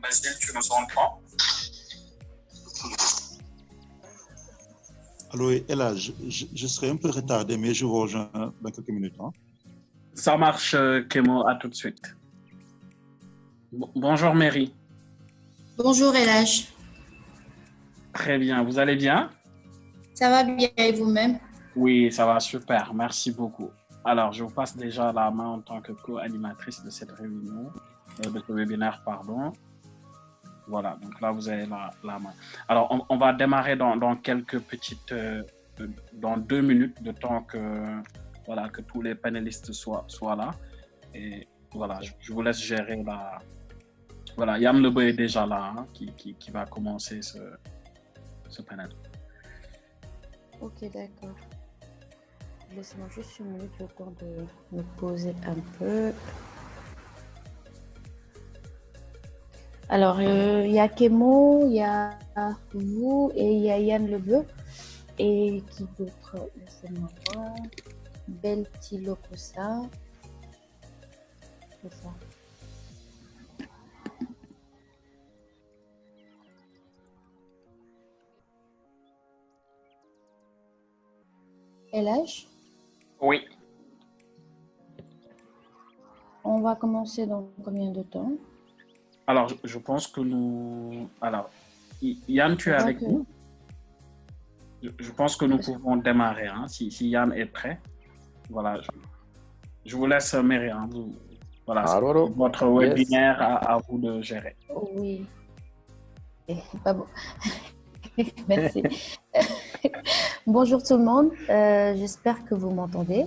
Basile, tu nous entends? Allô, Ella, je serai un peu retardé, mais je vous rejoins dans quelques minutes. Hein. Ça marche, Kémo, à tout de suite. Bonjour, Mary. Bonjour, Elage. Très bien, vous allez bien? Ça va bien et vous-même? Oui, ça va super, merci beaucoup. Alors, je vous passe déjà la main en tant que co-animatrice de cette réunion, de ce webinaire, pardon. Voilà, donc là, vous avez la main. Alors, on va démarrer dans quelques petites... dans 2 minutes, de temps que, voilà, que tous les panélistes soient là. Et voilà, je vous laisse gérer la... Voilà, Yann Lebo est déjà là, hein, qui va commencer ce panel. Ok, d'accord. Laissez-moi juste une minute le temps de me poser un peu. Alors, il y a Kémo, il y a vous et il y a Yann Lebo. Et qui d'autre? Laissez-moi voir. Beltilo Kossa. C'est ça. Elage? Oui. On va commencer dans combien de temps? Alors, je pense que nous... Alors, Yann, tu es avec nous? Je pense que nous pouvons démarrer, hein, si Yann est prêt. Voilà, je vous laisse, Mary. Hein, voilà, allô. Votre webinaire à vous de gérer. Oui. Pas bon. Merci. Bonjour tout le monde. J'espère que vous m'entendez.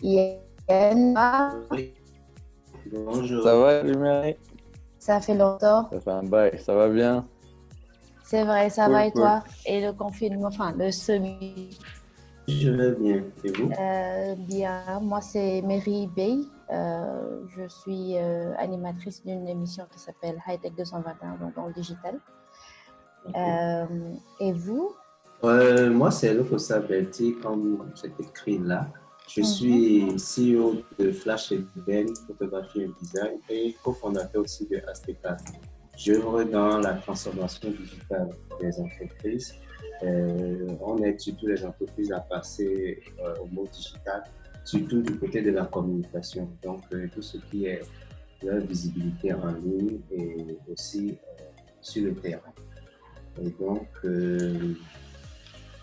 Yann. Oui. Bonjour. Ça va, Mary? Ça fait longtemps. Ça fait un bail. Ça va bien? C'est vrai, ça va et toi? Et le confinement, enfin le semi. Je vais bien. Et vous? Bien. Moi, c'est Mary Bey. Je suis animatrice d'une émission qui s'appelle High Tech 221, donc dans le digital. Et vous? Moi, c'est Lokossa Belti, comme c'est écrit là. Je suis CEO de Flash Event, photographie et design et cofondateur aussi de Azteca. J'œuvre dans la transformation digitale des entreprises. On aide surtout les entreprises à passer au mode digital, surtout du côté de la communication. Donc, tout ce qui est leur visibilité en ligne et aussi sur le terrain. Et donc,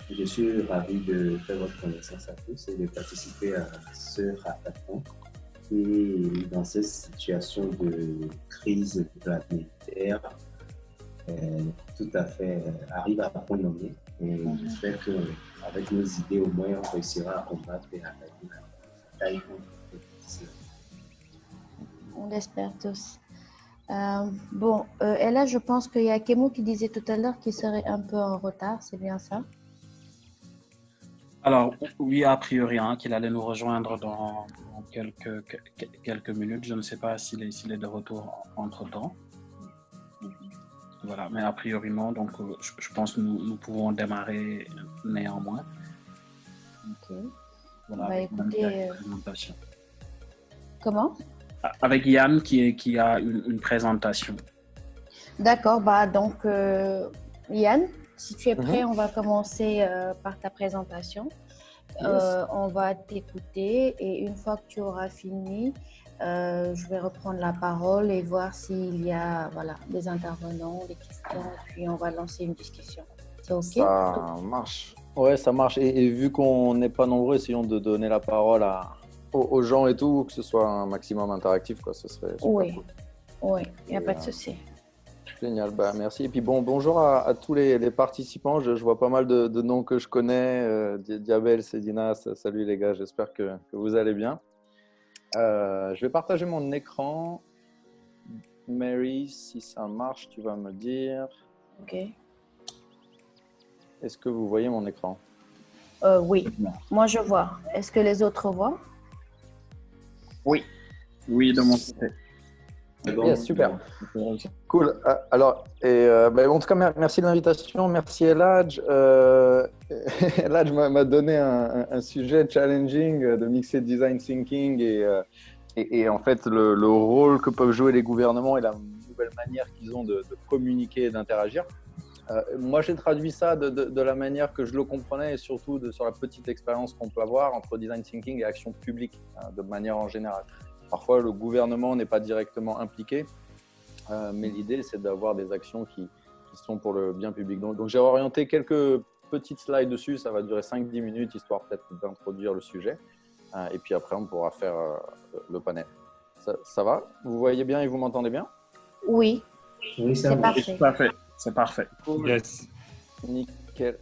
je suis ravi de faire votre connaissance à tous et de participer à ce hackathon qui, dans cette situation de crise planétaire, tout à fait arrive à point nommé. Et j'espère qu'avec nos idées, au moins, on réussira à combattre et à gagner la bataille contre cela. On l'espère tous. Et là, je pense qu'il y a Kémo qui disait tout à l'heure qu'il serait un peu en retard, c'est bien ça? Alors, oui, a priori, hein, qu'il allait nous rejoindre dans quelques minutes. Je ne sais pas s'il est de retour entre-temps. Voilà, mais a priori, non. Donc, je pense que nous pouvons démarrer néanmoins. Ok. Voilà, On va écouter... présentation. Comment? Avec Yann qui a une présentation. D'accord, donc Yann, si tu es prêt, on va commencer par ta présentation. On va t'écouter et une fois que tu auras fini, je vais reprendre la parole et voir s'il y a des intervenants, des questions, puis on va lancer une discussion. C'est OK? Ça marche. Ouais, ça marche. Et vu qu'on n'est pas nombreux, essayons de donner la parole aux gens et tout, que ce soit un maximum interactif, quoi. Ce serait super cool. Oui, il n'y a pas de souci. Génial, merci. Et puis bonjour à tous les participants. Je vois pas mal de noms que je connais. Diabel, Cédina, salut les gars, j'espère que vous allez bien. Je vais partager mon écran. Mary, si ça marche, tu vas me dire. Ok. Est-ce que vous voyez mon écran? Oui, moi je vois. Est-ce que les autres voient? Oui, de mon côté. Yeah, super. Cool. Alors, en tout cas, merci de l'invitation. Merci Eladj. Eladj m'a donné un sujet challenging de mixer design thinking Et en fait, le rôle que peuvent jouer les gouvernements et la nouvelle manière qu'ils ont de communiquer et d'interagir. Moi, j'ai traduit ça de la manière que je le comprenais et surtout sur la petite expérience qu'on peut avoir entre design thinking et action publique, de manière en général. Parfois, le gouvernement n'est pas directement impliqué, mais l'idée, c'est d'avoir des actions qui sont pour le bien public. Donc j'ai orienté quelques petites slides dessus. Ça va durer 5-10 minutes, histoire peut-être d'introduire le sujet. Et puis après, on pourra faire le panel. Ça va? Vous voyez bien et vous m'entendez bien? Oui, Oui, ça c'est va. parfait. Parfait. C'est parfait. Cool. Yes. Nickel.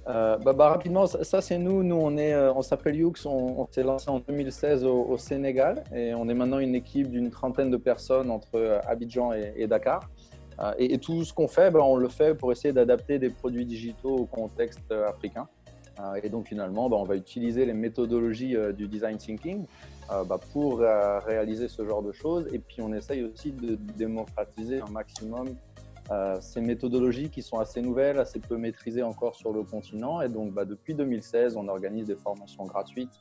Rapidement, ça c'est nous. Nous, on s'appelle Youx. On s'est lancé en 2016 au Sénégal et on est maintenant une équipe d'une trentaine de personnes entre Abidjan et Dakar. Et tout ce qu'on fait, on le fait pour essayer d'adapter des produits digitaux au contexte africain. Et donc finalement, on va utiliser les méthodologies du design thinking pour réaliser ce genre de choses. Et puis on essaye aussi de démocratiser un maximum ces méthodologies qui sont assez nouvelles, assez peu maîtrisées encore sur le continent. Et donc depuis 2016, on organise des formations gratuites.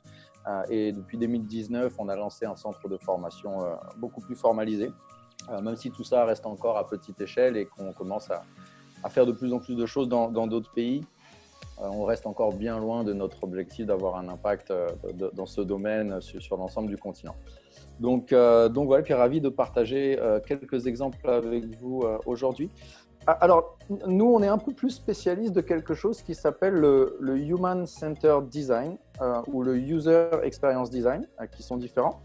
Et depuis 2019, on a lancé un centre de formation beaucoup plus formalisé. Même si tout ça reste encore à petite échelle et qu'on commence à faire de plus en plus de choses dans d'autres pays, on reste encore bien loin de notre objectif d'avoir un impact dans ce domaine sur l'ensemble du continent. Donc voilà, puis ravi de partager quelques exemples avec vous aujourd'hui. Alors, nous, on est un peu plus spécialiste de quelque chose qui s'appelle le Human Centered Design ou le User Experience Design, qui sont différents.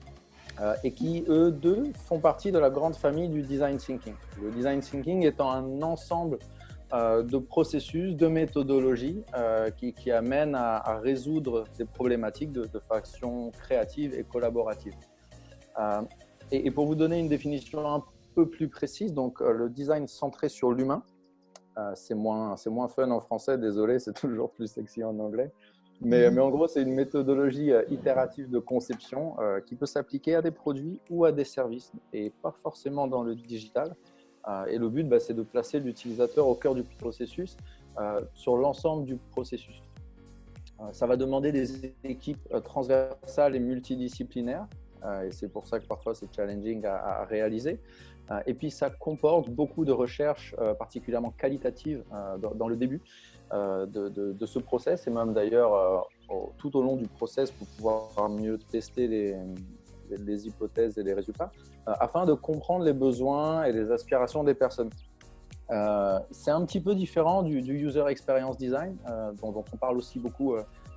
Et qui, eux deux, font partie de la grande famille du design thinking. Le design thinking étant un ensemble de processus, de méthodologies qui amènent à résoudre des problématiques de façon créative et collaborative. Et pour vous donner une définition un peu plus précise, donc le design centré sur l'humain, c'est moins fun en français, désolé, c'est toujours plus sexy en anglais. Mais en gros, c'est une méthodologie itérative de conception qui peut s'appliquer à des produits ou à des services et pas forcément dans le digital. Et le but, c'est de placer l'utilisateur au cœur du processus sur l'ensemble du processus. Ça va demander des équipes transversales et multidisciplinaires et c'est pour ça que parfois c'est challenging à réaliser. Et puis, ça comporte beaucoup de recherches particulièrement qualitatives dans le début. De ce process et même d'ailleurs tout au long du process pour pouvoir mieux tester les hypothèses et les résultats afin de comprendre les besoins et les aspirations des personnes. C'est un petit peu différent du User Experience Design dont on parle aussi beaucoup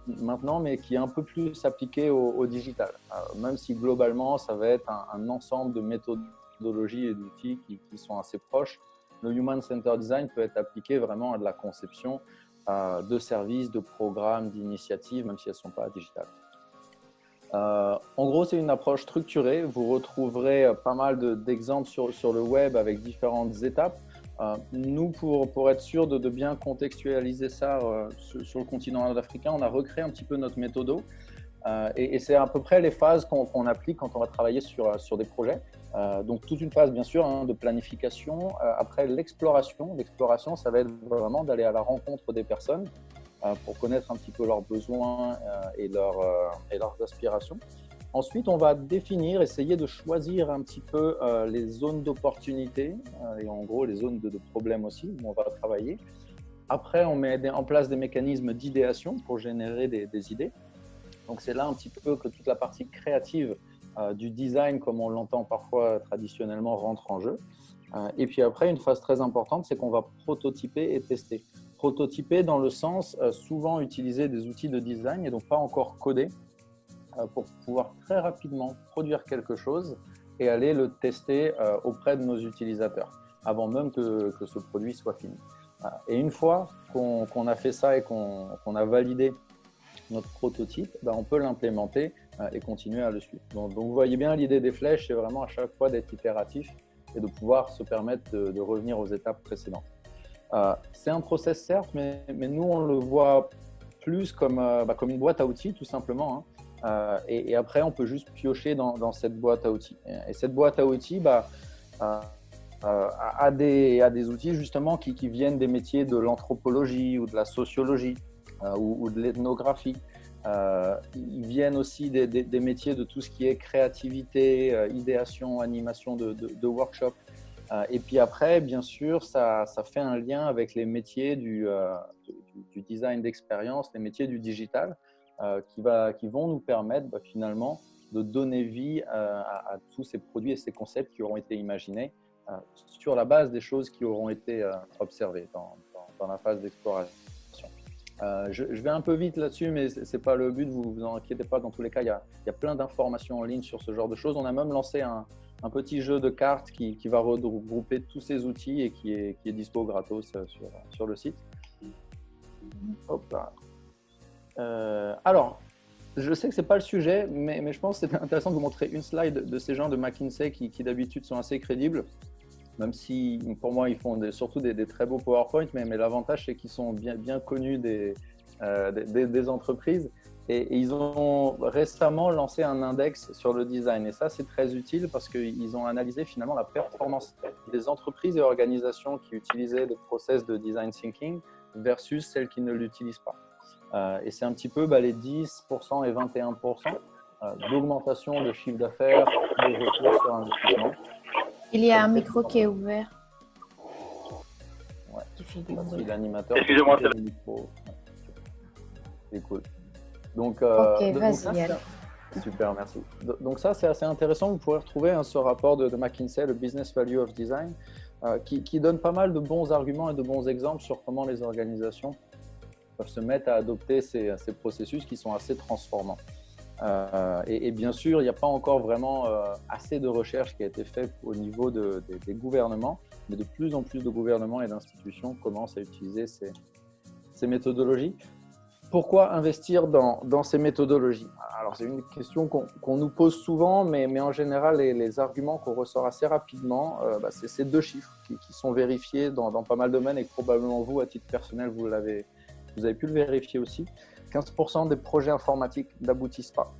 maintenant, mais qui est un peu plus appliqué au digital. Même si globalement, ça va être un ensemble de méthodologies et d'outils qui sont assez proches, le Human Centered Design peut être appliqué vraiment à de la conception de services, de programmes, d'initiatives, même si elles ne sont pas digitales. En gros, c'est une approche structurée. Vous retrouverez pas mal d'exemples sur le web avec différentes étapes. Nous, pour être sûr de bien contextualiser ça sur le continent africain, on a recréé un petit peu notre méthodo. Et c'est à peu près les phases qu'on applique quand on va travailler sur des projets. Donc, toute une phase, bien sûr, de planification. Après, l'exploration. L'exploration, ça va être vraiment d'aller à la rencontre des personnes pour connaître un petit peu leurs besoins et leurs aspirations. Ensuite, on va définir, essayer de choisir un petit peu les zones d'opportunité et en gros, les zones de problèmes aussi où on va travailler. Après, on met en place des mécanismes d'idéation pour générer des idées. Donc, c'est là un petit peu que toute la partie créative du design, comme on l'entend parfois traditionnellement, rentre en jeu. Et puis après, une phase très importante, c'est qu'on va prototyper et tester. Prototyper dans le sens souvent utiliser des outils de design et donc pas encore coder pour pouvoir très rapidement produire quelque chose et aller le tester auprès de nos utilisateurs avant même que ce produit soit fini. Et une fois qu'on a fait ça et qu'on a validé notre prototype, on peut l'implémenter et continuer à le suivre. Donc vous voyez bien, l'idée des flèches, c'est vraiment à chaque fois d'être itératif et de pouvoir se permettre de revenir aux étapes précédentes. C'est un process, certes, mais nous, on le voit plus comme une boîte à outils, tout simplement. Et après, on peut juste piocher dans cette boîte à outils. Et cette boîte à outils a des outils, justement, qui viennent des métiers de l'anthropologie ou de la sociologie ou de l'ethnographie. Ils viennent aussi des métiers de tout ce qui est créativité, idéation, animation de workshop. Et puis après, bien sûr, ça fait un lien avec les métiers du design d'expérience, les métiers du digital, qui vont nous permettre finalement de donner vie à tous ces produits et ces concepts qui auront été imaginés sur la base des choses qui auront été observées dans la phase d'exploration. Je vais un peu vite là-dessus, mais ce n'est pas le but, vous en inquiétez pas. Dans tous les cas, il y a plein d'informations en ligne sur ce genre de choses. On a même lancé un petit jeu de cartes qui va regrouper tous ces outils et qui est dispo gratos sur le site. Hop là. Alors, je sais que ce n'est pas le sujet, mais je pense que c'était intéressant de vous montrer une slide de ces gens de McKinsey qui d'habitude sont assez crédibles, même si pour moi ils font surtout des très beaux PowerPoint, mais l'avantage c'est qu'ils sont bien connus des entreprises et ils ont récemment lancé un index sur le design et ça c'est très utile parce qu'ils ont analysé finalement la performance des entreprises et organisations qui utilisaient des process de design thinking versus celles qui ne l'utilisent pas. Et c'est un petit peu les 10% et 21% d'augmentation de chiffre d'affaires, de retour sur investissement. Il y a un micro qui est ouvert. Ouais. Si l'animateur. Excusez-moi, c'est le micro. C'est cool. Donc, vas-y. Super, merci. Donc ça, c'est assez intéressant. Vous pourrez retrouver ce rapport de McKinsey, le Business Value of Design, qui donne pas mal de bons arguments et de bons exemples sur comment les organisations peuvent se mettre à adopter ces processus qui sont assez transformants. Et bien sûr, il n'y a pas encore vraiment assez de recherche qui a été faite au niveau des gouvernements, mais de plus en plus de gouvernements et d'institutions commencent à utiliser ces méthodologies. Pourquoi investir dans ces méthodologies? Alors, c'est une question qu'on nous pose souvent, mais en général, les arguments qu'on ressort assez rapidement, c'est ces deux chiffres qui sont vérifiés dans pas mal de domaines et que probablement vous, à titre personnel, vous avez pu le vérifier aussi. 15% des projets informatiques n'aboutissent pas.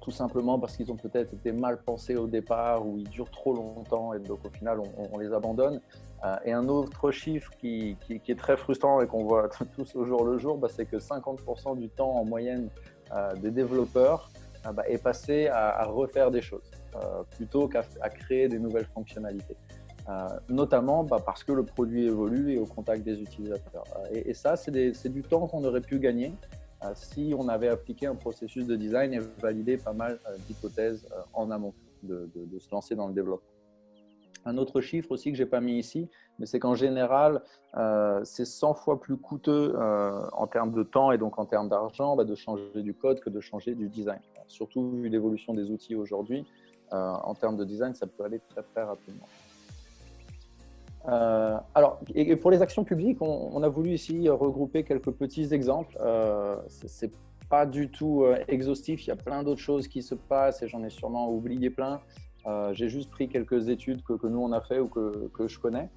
Tout simplement parce qu'ils ont peut-être été mal pensés au départ ou ils durent trop longtemps et donc au final on les abandonne. Et un autre chiffre qui est très frustrant et qu'on voit tous au jour le jour, c'est que 50% du temps en moyenne des développeurs est passé à refaire des choses plutôt qu'à créer des nouvelles fonctionnalités. Notamment parce que le produit évolue et au contact des utilisateurs. Et ça, c'est du temps qu'on aurait pu gagner si on avait appliqué un processus de design et validé pas mal d'hypothèses en amont de se lancer dans le développement. Un autre chiffre aussi que je n'ai pas mis ici, mais c'est qu'en général, c'est 100 fois plus coûteux en termes de temps et donc en termes d'argent de changer du code que de changer du design. Surtout vu l'évolution des outils aujourd'hui, en termes de design, ça peut aller très très rapidement. Alors, et pour les actions publiques, on a voulu ici regrouper quelques petits exemples. C'est pas du tout exhaustif, il y a plein d'autres choses qui se passent et j'en ai sûrement oublié plein. J'ai juste pris quelques études que nous on a fait ou que je connais,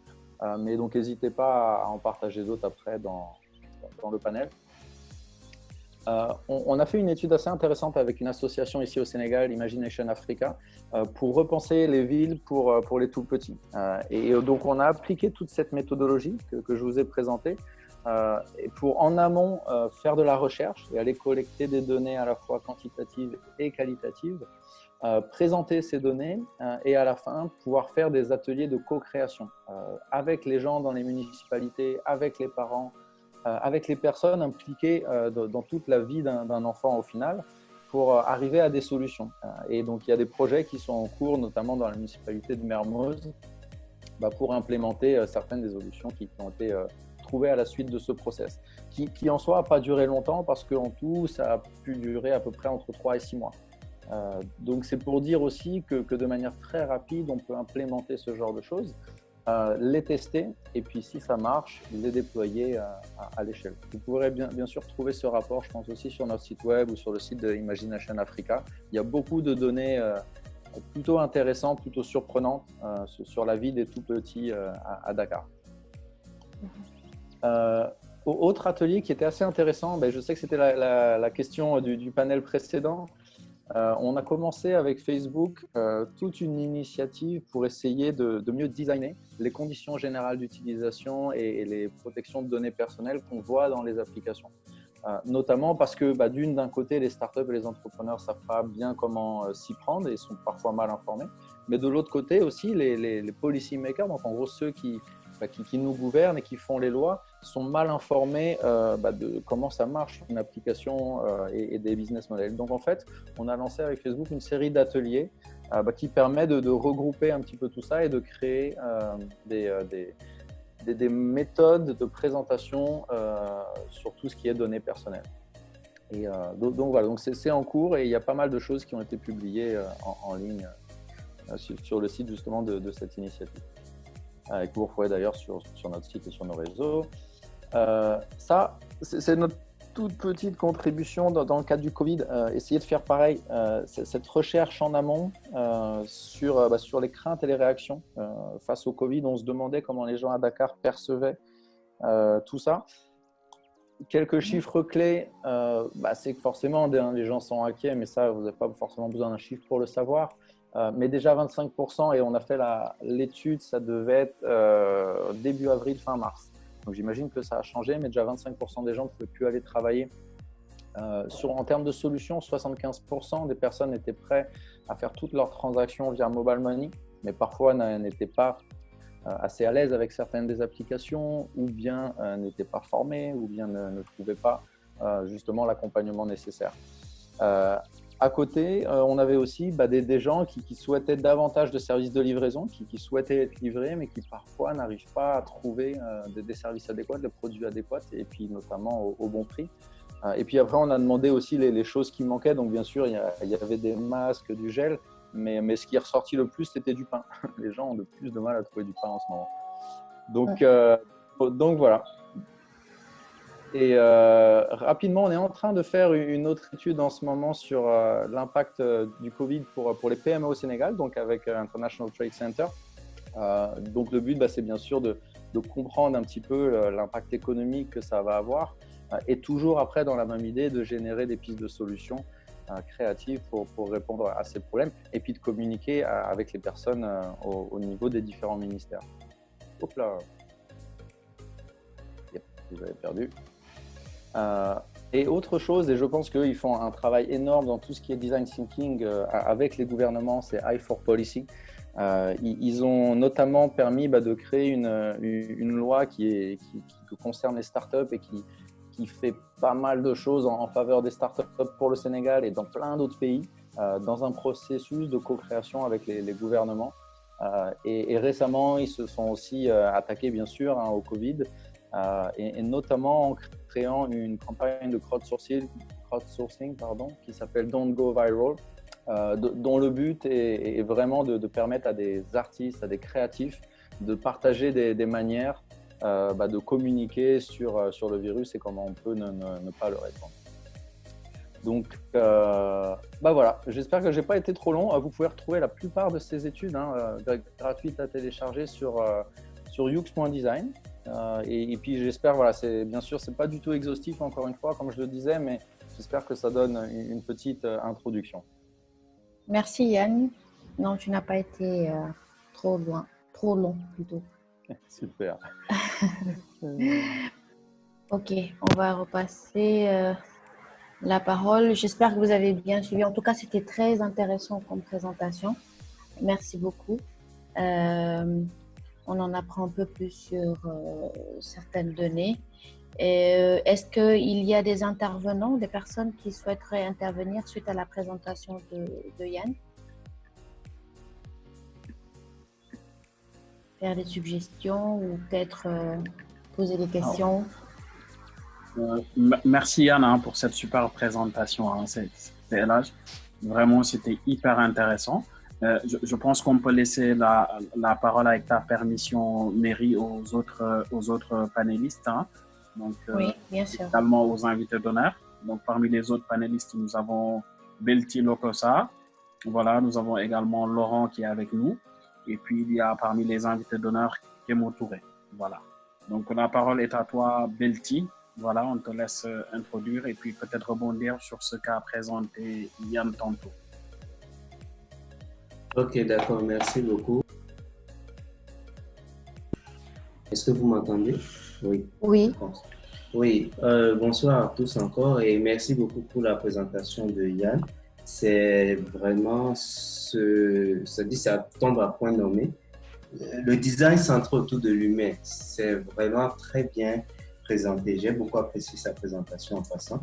mais donc n'hésitez pas à en partager d'autres après dans le panel. On a fait une étude assez intéressante avec une association ici au Sénégal, Imagination Africa, pour repenser les villes pour les tout petits. Et donc, on a appliqué toute cette méthodologie que je vous ai présentée pour en amont faire de la recherche et aller collecter des données à la fois quantitatives et qualitatives, présenter ces données et à la fin pouvoir faire des ateliers de co-création avec les gens dans les municipalités, avec les parents, avec les personnes impliquées dans toute la vie d'un enfant au final pour arriver à des solutions. Et donc, il y a des projets qui sont en cours, notamment dans la municipalité de Mermoz, pour implémenter certaines des solutions qui ont été trouvées à la suite de ce process, qui en soi n'a pas duré longtemps parce qu'en tout, ça a pu durer à peu près entre 3 et 6 mois. Donc, c'est pour dire aussi que de manière très rapide, on peut implémenter ce genre de choses, les tester et puis si ça marche, les déployer à l'échelle. Vous pourrez bien sûr trouver ce rapport, je pense aussi sur notre site web ou sur le site de Imagination Africa. Il y a beaucoup de données plutôt intéressantes, plutôt surprenantes sur la vie des tout petits à Dakar. Autre atelier qui était assez intéressant, je sais que c'était la question du panel précédent. On a commencé avec Facebook toute une initiative pour essayer de mieux designer les conditions générales d'utilisation et les protections de données personnelles qu'on voit dans les applications. notamment parce que d'un côté, les startups et les entrepreneurs ne savent pas bien comment s'y prendre et sont parfois mal informés. Mais de l'autre côté aussi, les policy makers, donc en gros ceux qui nous gouvernent et qui font les lois, sont mal informés de comment ça marche une application et des business models. Donc en fait, on a lancé avec Facebook une série d'ateliers qui permet de regrouper un petit peu tout ça et de créer des méthodes de présentation sur tout ce qui est données personnelles. Et donc voilà, donc c'est en cours et il y a pas mal de choses qui ont été publiées en ligne sur le site justement de cette initiative. Que vous retrouverez d'ailleurs sur notre site et sur nos réseaux. Ça, c'est notre toute petite contribution dans le cadre du Covid. Essayer de faire pareil, cette recherche en amont sur les craintes et les réactions face au Covid. On se demandait comment les gens à Dakar percevaient tout ça. Quelques chiffres clés, c'est que forcément les gens sont inquiets, mais ça, vous n'avez pas forcément besoin d'un chiffre pour le savoir. Mais déjà 25%, et on a fait l'étude, ça devait être début avril, fin mars. Donc j'imagine que ça a changé, mais déjà 25% des gens ne pouvaient plus aller travailler. En termes de solutions, 75% des personnes étaient prêtes à faire toutes leurs transactions via mobile money, mais parfois n'étaient pas assez à l'aise avec certaines des applications, ou bien n'étaient pas formés, ou bien ne trouvaient pas justement l'accompagnement nécessaire. À côté, on avait aussi des gens qui souhaitaient davantage de services de livraison, qui souhaitaient être livrés, mais qui parfois n'arrivent pas à trouver des services adéquats, des produits adéquats, et puis notamment au bon prix. Et puis après, on a demandé aussi les choses qui manquaient. Donc bien sûr, il y avait des masques, du gel, mais ce qui est ressorti le plus, c'était du pain. Les gens ont de plus de mal à trouver du pain en ce moment. Donc voilà. Et rapidement, on est en train de faire une autre étude en ce moment sur l'impact du Covid pour les PME au Sénégal, donc avec International Trade Center. Donc le but, c'est bien sûr de comprendre un petit peu l'impact économique que ça va avoir et toujours après, dans la même idée, de générer des pistes de solutions créatives pour répondre à ces problèmes et puis de communiquer avec les personnes au niveau des différents ministères. Hop là. Vous avez perdu. Et autre chose, et je pense qu'ils font un travail énorme dans tout ce qui est design thinking avec les gouvernements, c'est i4Policy. Ils ont notamment permis de créer une loi qui concerne les startups et qui fait pas mal de choses en faveur des startups pour le Sénégal et dans plein d'autres pays, dans un processus de co-création avec les gouvernements. Et récemment, ils se sont aussi attaqués, bien sûr, au Covid. Et notamment en créant une campagne de crowdsourcing qui s'appelle Don't Go Viral, dont le but est vraiment de permettre à des artistes, à des créatifs de partager des manières de communiquer sur le virus et comment on peut ne pas le répandre. Donc voilà, j'espère que je n'ai pas été trop long. Vous pouvez retrouver la plupart de ces études gratuites à télécharger sur yux.design. Et puis j'espère, bien sûr, c'est pas du tout exhaustif encore une fois, comme je le disais, mais j'espère que ça donne une petite introduction. Merci Yann. Non, tu n'as pas été trop long plutôt. Super. Ok, on va repasser la parole. J'espère que vous avez bien suivi. En tout cas, c'était très intéressant comme présentation. Merci beaucoup. On en apprend un peu plus sur certaines données. Est-ce qu'il y a des intervenants, des personnes qui souhaiteraient intervenir suite à la présentation de Yann? Faire des suggestions ou peut-être poser des questions? Merci Yann pour cette super présentation. C'était là. Vraiment, c'était hyper intéressant. Je pense qu'on peut laisser la parole avec ta permission, Mary, aux autres panélistes. Donc, oui, bien sûr. Également aux invités d'honneur. Donc, parmi les autres panélistes, nous avons Belti Lokosa. Voilà, nous avons également Laurent qui est avec nous. Et puis, il y a parmi les invités d'honneur Kémo Touré. Voilà. Donc, la parole est à toi, Belti. Voilà, on te laisse introduire et puis peut-être rebondir sur ce qu'a présenté Yann tantôt. Ok, d'accord, merci beaucoup. Est-ce que vous m'entendez? Oui. Oui. Oui, bonsoir à tous encore et merci beaucoup pour la présentation de Yann. C'est vraiment ça tombe à point nommé. Le design centré autour de l'humain, c'est vraiment très bien présenté. J'ai beaucoup apprécié sa présentation en passant.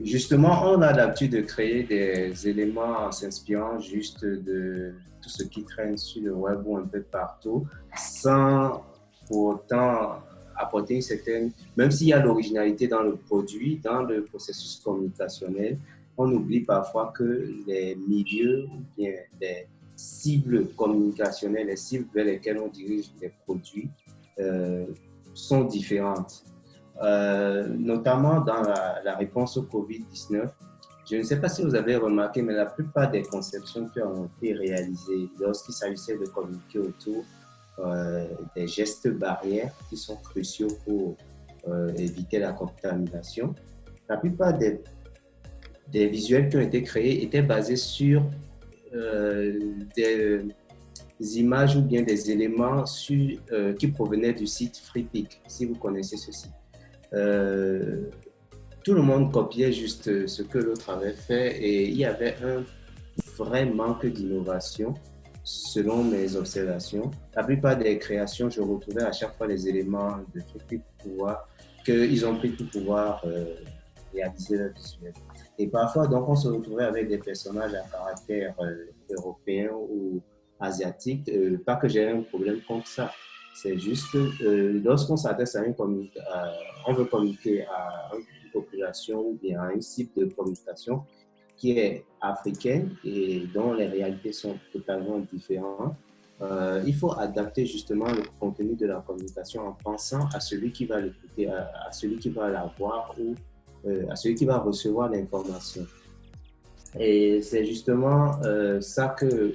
Justement, on a l'habitude de créer des éléments en s'inspirant juste de tout ce qui traîne sur le web ou un peu partout, sans pour autant apporter une certaine, même s'il y a l'originalité dans le produit, dans le processus communicationnel, on oublie parfois que les milieux ou bien les cibles communicationnelles, les cibles vers lesquelles on dirige les produits sont différentes. Notamment dans la réponse au COVID-19. Je ne sais pas si vous avez remarqué, mais la plupart des conceptions qui ont été réalisées lorsqu'il s'agissait de communiquer autour des gestes barrières qui sont cruciaux pour éviter la contamination, la plupart des visuels qui ont été créés étaient basés sur des images ou bien des éléments qui provenaient du site Freepik, si vous connaissez ce site. Tout le monde copiait juste ce que l'autre avait fait et il y avait un vrai manque d'innovation selon mes observations. La plupart des créations, je retrouvais à chaque fois les éléments de Freepik qu'ils ont pris pour pouvoir réaliser leur visuel. Et parfois, donc, on se retrouvait avec des personnages à caractère européen ou asiatique. Pas que j'ai un problème contre ça. C'est juste que lorsqu'on s'adresse on veut communiquer à une population ou bien à une cible de communication qui est africaine et dont les réalités sont totalement différentes, il faut adapter justement le contenu de la communication en pensant à celui qui va l'écouter, à celui qui va la voir ou à celui qui va recevoir l'information. Et c'est justement ça que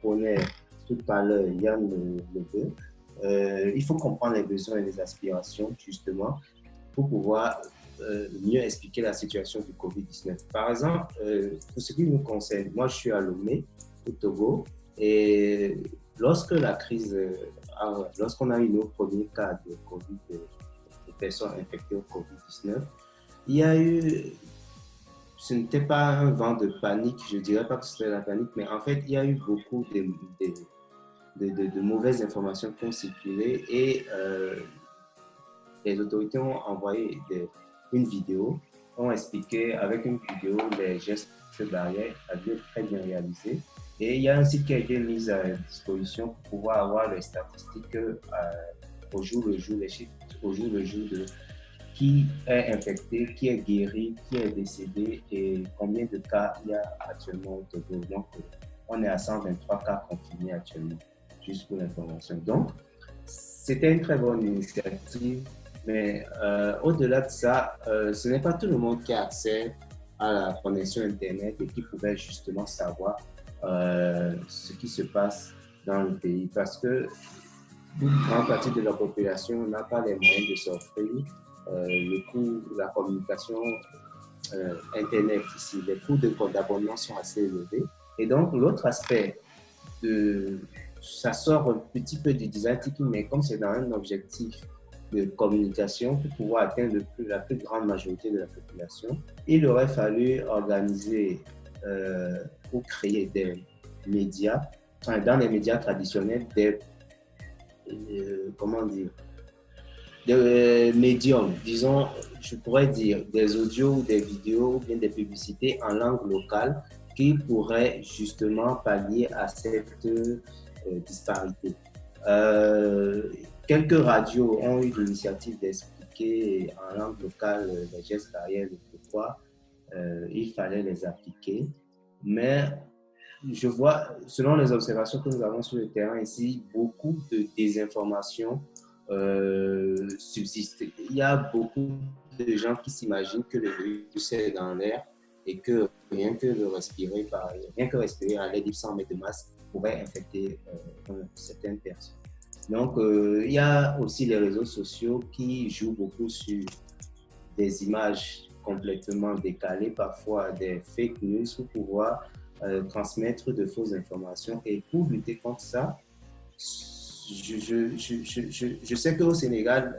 prenait tout à l'heure Yann Leveux. Il faut comprendre les besoins et les aspirations, justement, pour pouvoir mieux expliquer la situation du COVID-19. Par exemple, pour ce qui nous concerne, moi, je suis à Lomé, au Togo, et lorsqu'on a eu nos premiers cas de COVID, de personnes infectées au COVID-19, il y a eu, ce n'était pas un vent de panique, je ne dirais pas que c'était la panique, mais en fait, il y a eu beaucoup de mauvaises informations qui ont circulé et les autorités ont envoyé une vidéo, ont expliqué avec une vidéo les gestes barrières, avaient très bien réalisé. Et il y a un site qui a été mis à disposition pour pouvoir avoir les statistiques au jour le jour, les chiffres au jour le jour de qui est infecté, qui est guéri, qui est décédé et combien de cas il y a actuellement au Togo. Donc, on est à 123 cas confirmés actuellement, juste pour l'information. Donc, c'était une très bonne initiative, mais au-delà de ça, ce n'est pas tout le monde qui a accès à la connexion Internet et qui pouvait justement savoir ce qui se passe dans le pays parce que une grande partie de la population n'a pas les moyens de s'offrir le coût de la communication Internet ici. Les coûts d'abonnement sont assez élevés. Et donc, l'autre aspect, ça sort un petit peu du design thinking, mais comme c'est dans un objectif de communication pour pouvoir atteindre la plus grande majorité de la population, il aurait fallu organiser ou créer des médias, dans les médias traditionnels, des médiums, disons, je pourrais dire des audios ou des vidéos ou bien des publicités en langue locale qui pourraient justement pallier à cette disparité. Quelques radios ont eu l'initiative d'expliquer en langue locale les gestes barrières et pourquoi il fallait les appliquer. Mais je vois, selon les observations que nous avons sur le terrain ici, beaucoup de désinformation subsiste. Il y a beaucoup de gens qui s'imaginent que le virus est dans l'air et que rien que respirer à l'aide sans mettre de masque pourrait infecter certaines personnes. Donc, il y a aussi les réseaux sociaux qui jouent beaucoup sur des images complètement décalées, parfois des fake news pour pouvoir transmettre de fausses informations. Et pour lutter contre ça, je sais qu'au Sénégal,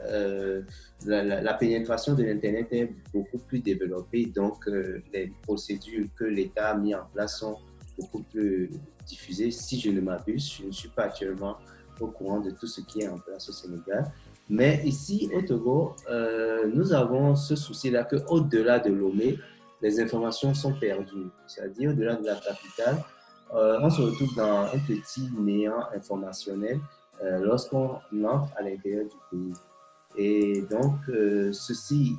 la pénétration de l'Internet est beaucoup plus développée, donc les procédures que l'État a mis en place sont beaucoup plus diffusées. Si je ne m'abuse, je ne suis pas actuellement au courant de tout ce qui est en place au Sénégal. Mais ici, au Togo, nous avons ce souci-là qu'au-delà de Lomé, les informations sont perdues. C'est-à-dire, au-delà de la capitale, on se retrouve dans un petit néant informationnel lorsqu'on entre à l'intérieur du pays. Et donc, ceci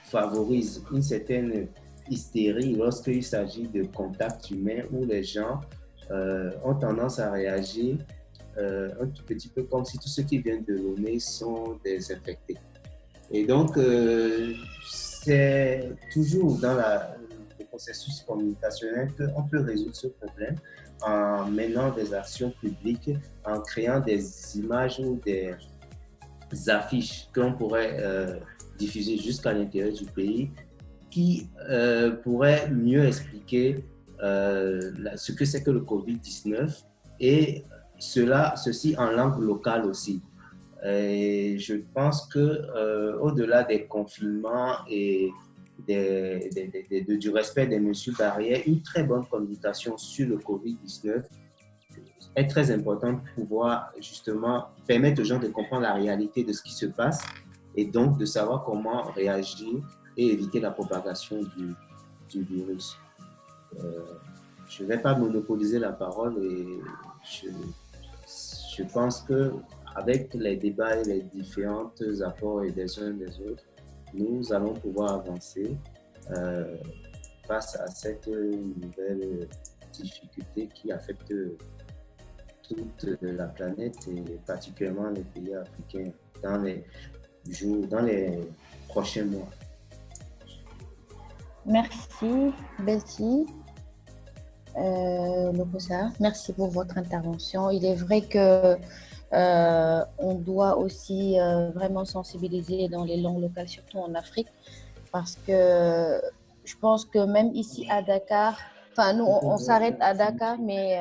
favorise une certaine hystérie lorsqu'il s'agit de contacts humains où les gens ont tendance à réagir un tout petit peu comme si tous ceux qui viennent de Lomé sont des infectés. Et donc, c'est toujours dans le processus communicationnel qu'on peut résoudre ce problème en menant des actions publiques, en créant des images ou des affiches qu'on pourrait diffuser jusqu'à l'intérieur du pays qui pourraient mieux expliquer ce que c'est que le COVID-19 et ceci en langue locale aussi. Et je pense qu'au-delà des confinements et du respect des mesures barrières, une très bonne communication sur le COVID-19 est très importante pour pouvoir justement permettre aux gens de comprendre la réalité de ce qui se passe et donc de savoir comment réagir et éviter la propagation du virus. Je ne vais pas monopoliser la parole et je pense qu'avec les débats et les différents apports et des uns des autres, nous allons pouvoir avancer face à cette nouvelle difficulté qui affecte toute la planète et particulièrement les pays africains dans les prochains mois. Merci, Betty. Lokossa, merci pour votre intervention. Il est vrai que on doit aussi vraiment sensibiliser dans les langues locales, surtout en Afrique, parce que je pense que même ici à Dakar, enfin nous on s'arrête à Dakar, mais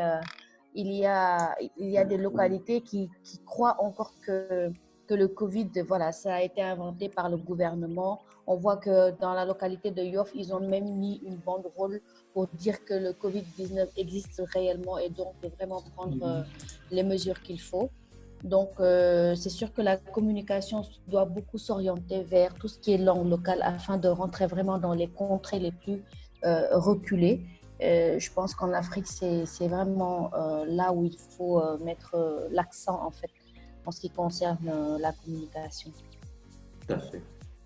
il y a des localités qui croient encore que le Covid, voilà, ça a été inventé par le gouvernement. On voit que dans la localité de Yoff, ils ont même mis une banderole pour dire que le Covid-19 existe réellement et donc de vraiment prendre les mesures qu'il faut. Donc, c'est sûr que la communication doit beaucoup s'orienter vers tout ce qui est langue locale afin de rentrer vraiment dans les contrées les plus reculées. Je pense qu'en Afrique, c'est vraiment là où il faut mettre l'accent en fait en ce qui concerne la communication. Tout à fait.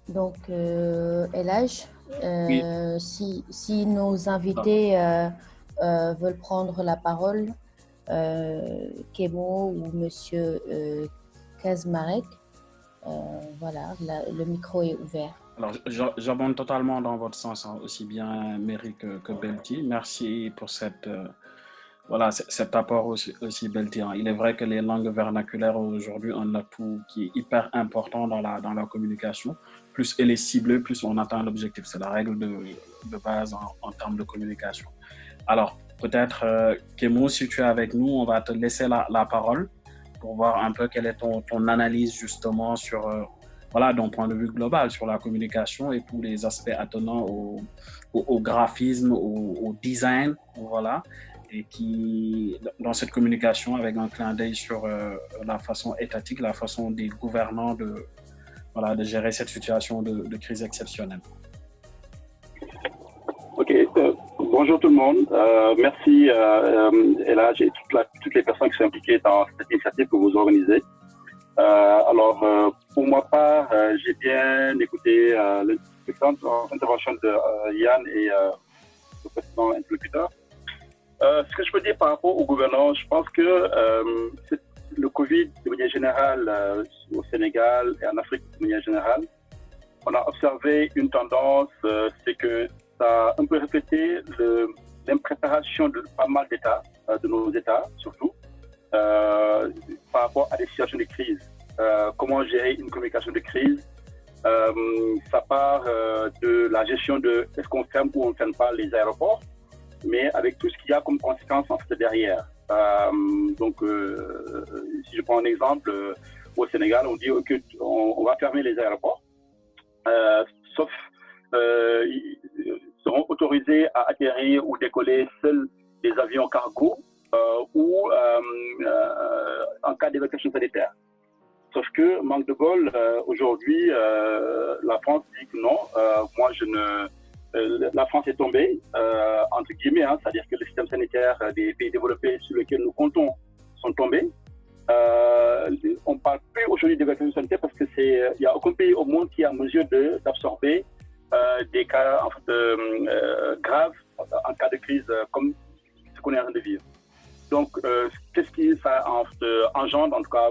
Donc, Elhaj, Oui. si nos invités veulent prendre la parole, Kemo ou Monsieur Kazmarek, voilà, le micro est ouvert. Alors, j'abonde totalement dans votre sens, hein, aussi bien Mary que Belty. Merci pour cet apport aussi Belty. Hein. Il est vrai que les langues vernaculaires aujourd'hui ont un atout qui est hyper important dans la communication. Plus elle est ciblée, plus on atteint l'objectif. C'est la règle de base en termes de communication. Alors, peut-être, Kemo, si tu es avec nous, on va te laisser la parole pour voir un peu quelle est ton analyse justement sur, d'un point de vue global sur la communication et tous les aspects attenants au graphisme, au design, voilà, et qui, dans cette communication, avec un clin d'œil sur la façon étatique, la façon des gouvernants de gérer cette situation de crise exceptionnelle. Ok, bonjour tout le monde. Merci Elhaj et toutes les personnes qui sont impliquées dans cette initiative que vous organisez. Pour ma part, j'ai bien écouté l'intervention de Yann et le précédent interlocuteur. Ce que je peux dire par rapport au gouvernement, je pense que le Covid, de manière générale, au Sénégal et en Afrique, de manière générale, on a observé une tendance, c'est que ça a un peu reflété l'impréparation de pas mal d'États, de nos États surtout, par rapport à des situations de crise. Comment gérer une communication de crise? Ça part de la gestion de est-ce qu'on ferme ou on ne ferme pas les aéroports, mais avec tout ce qu'il y a comme conséquence en fait derrière. Donc, si je prends un exemple, au Sénégal, on dit qu'on va fermer les aéroports, sauf ils seront autorisés à atterrir ou décoller seuls des avions cargo ou en cas d'évacuation sanitaire. Sauf que, manque de bol, aujourd'hui, la France dit que non. Moi, la France est tombée, entre guillemets, hein, c'est-à-dire que le système sanitaire des pays développés sur lesquels nous comptons sont tombés. On ne parle plus aujourd'hui d'évacuation sanitaire parce qu'il n'y a aucun pays au monde qui est en mesure d'absorber des cas graves en cas de crise comme ce qu'on est en train de vivre. Donc, qu'est-ce qui ça engendre, en tout cas,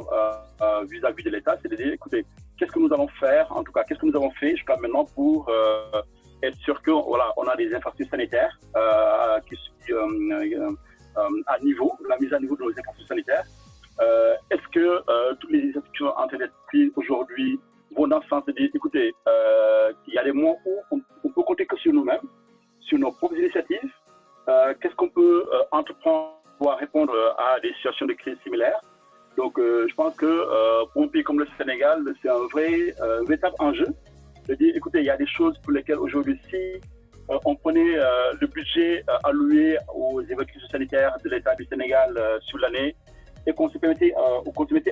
vis-à-vis de l'État, c'est de dire, écoutez, qu'est-ce que nous allons faire, en tout cas, qu'est-ce que nous avons fait jusqu'à maintenant pour être sûr que, voilà, on a des infrastructures sanitaires qui sont à niveau, la mise à niveau de nos infrastructures sanitaires. Est-ce que toutes les initiatives en train d'être prises aujourd'hui vont dans ce sens de dire, écoutez, il y a des moments où on peut compter que sur nous-mêmes, sur nos propres initiatives. Qu'est-ce qu'on peut entreprendre pour répondre à des situations de crise similaires? Donc, je pense que pour un pays comme le Sénégal, c'est un véritable enjeu de dire, écoutez, il y a des choses pour lesquelles aujourd'hui, si on prenait le budget alloué aux évacuations sanitaires de l'État du Sénégal sur l'année et qu'on se mettait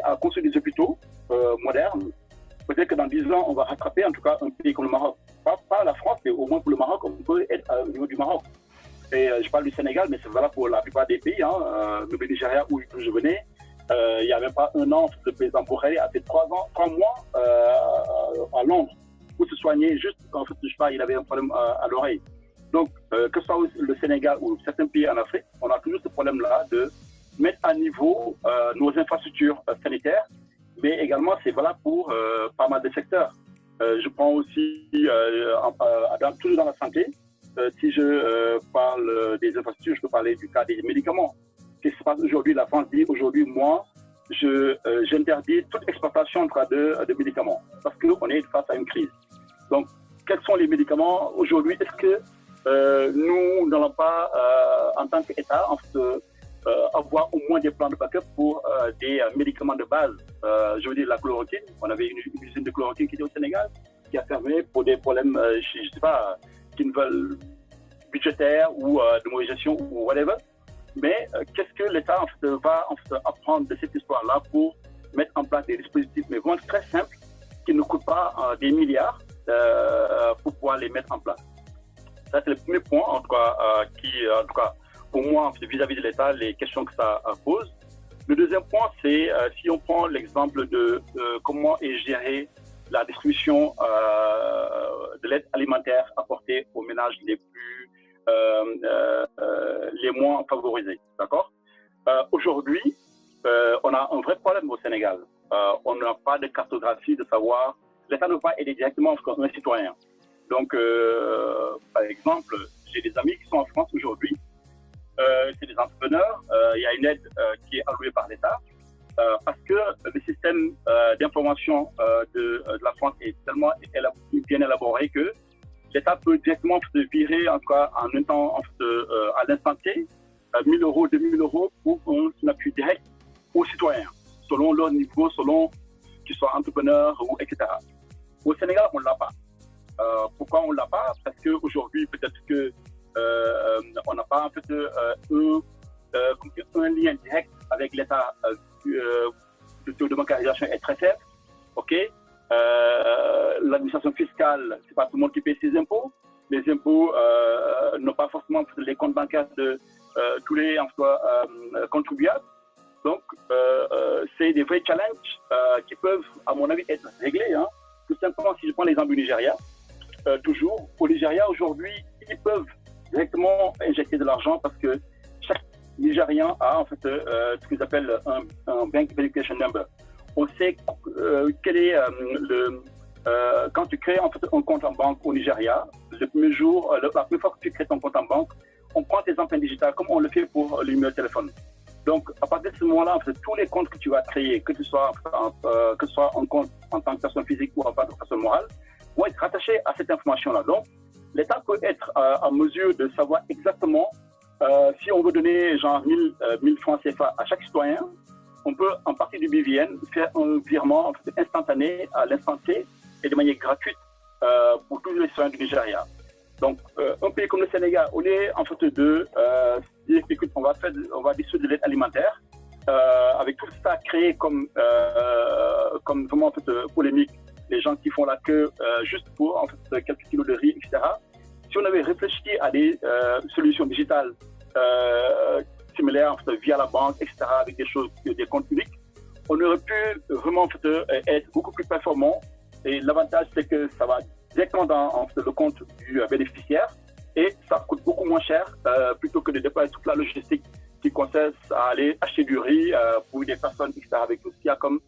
à construire des hôpitaux modernes, peut-être que dans 10 ans, on va rattraper en tout cas un pays comme le Maroc. Pas la France, mais au moins pour le Maroc, on peut être au niveau du Maroc. Et je parle du Sénégal, mais c'est valable pour la plupart des pays. Hein. Le Nigeria, où je venais, il n'y a même pas un an, le président Bourré a fait 3 mois à Londres pour se soigner, juste quand je sais pas, il avait un problème à l'oreille. Donc, que ce soit le Sénégal ou certains pays en Afrique, on a toujours ce problème-là de mettre à niveau nos infrastructures sanitaires, mais également c'est valable pour pas mal de secteurs. Je prends aussi, toujours dans la santé, si je parle des infrastructures, je peux parler du cas des médicaments. Qu'est-ce qui se passe aujourd'hui? La France dit aujourd'hui, moi, j'interdis toute exportation de médicaments parce qu'on est face à une crise. Donc, quels sont les médicaments aujourd'hui? Est-ce que nous n'allons pas, en tant qu'État, avoir au moins des plans de backup pour des médicaments de base? Je veux dire la chloroquine. On avait une usine de chloroquine qui était au Sénégal, qui a fermé pour des problèmes, je ne sais pas, qui ne veulent budgétaires ou de mauvaise gestion ou whatever. Mais qu'est-ce que l'État va apprendre de cette histoire-là pour mettre en place des dispositifs, mais vraiment très simples, qui ne coûtent pas des milliards pour pouvoir les mettre en place? Ça, c'est le premier point, en tout cas, pour moi, vis-à-vis de l'État, les questions que ça pose. Le deuxième point, c'est si on prend l'exemple de comment est gérée la distribution de l'aide alimentaire apportée aux ménages les moins favorisés. D'accord? Aujourd'hui, on a un vrai problème au Sénégal. On n'a pas de cartographie de savoir. L'État ne peut pas aider directement un citoyen. Donc, par exemple, j'ai des amis qui sont en France aujourd'hui. C'est des entrepreneurs. Il y a une aide qui est allouée par l'État parce que le système d'information de la France est tellement bien élaboré que l'État peut directement virer en tout cas en un temps, à l'instant T, 1 000 euros, 2 000 euros pour un appui direct aux citoyens, selon leur niveau, selon qu'ils soient entrepreneurs ou etc. Au Sénégal, on ne l'a pas. Pourquoi on ne l'a pas? Parce qu'aujourd'hui, peut-être que on n'a pas un lien direct avec l'État. Le taux de bancarisation est très faible. Ok. L'administration fiscale, c'est pas tout le monde qui paie ses impôts. Les impôts n'ont pas forcément les comptes bancaires de tous les contribuables. Donc, c'est des vrais challenges qui peuvent, à mon avis, être réglés. Hein. Tout simplement, si je prends l'exemple du Nigeria, toujours, au Nigeria, aujourd'hui, ils peuvent directement injecter de l'argent parce que chaque Nigérian a ce qu'ils appellent un Bank Verification Number. On sait quel est quand tu crées un compte en banque au Nigeria, le premier jour, la première fois que tu crées ton compte en banque, on prend tes empreintes digitales comme on le fait pour le numéro de téléphone. Donc, à partir de ce moment-là, tous les comptes que tu vas créer, que ce soit un compte en tant que personne physique ou en tant que personne morale, vont être rattachés à cette information-là. Donc, l'État peut être en mesure de savoir exactement si on veut donner genre 1000 francs CFA à chaque citoyen, on peut, en partie du BVN, faire un virement instantané à l'instant T et de manière gratuite pour tous les citoyens du Nigeria. Donc, un pays comme le Sénégal, au lieu en fait de dire écoute, on va distribuer de l'aide alimentaire, avec tout ça créé comme vraiment en fait, polémique, les gens qui font la queue juste pour en fait, quelques kilos de riz, etc. Si on avait réfléchi à des solutions digitales similaires en fait, via la banque, etc., avec des comptes publics, on aurait pu vraiment en fait, être beaucoup plus performant. Et l'avantage, c'est que ça va directement dans en fait, le compte du bénéficiaire et ça coûte beaucoup moins cher plutôt que de déployer toute la logistique qui consiste à aller acheter du riz pour des personnes, etc., avec tout ce qu'il y a comme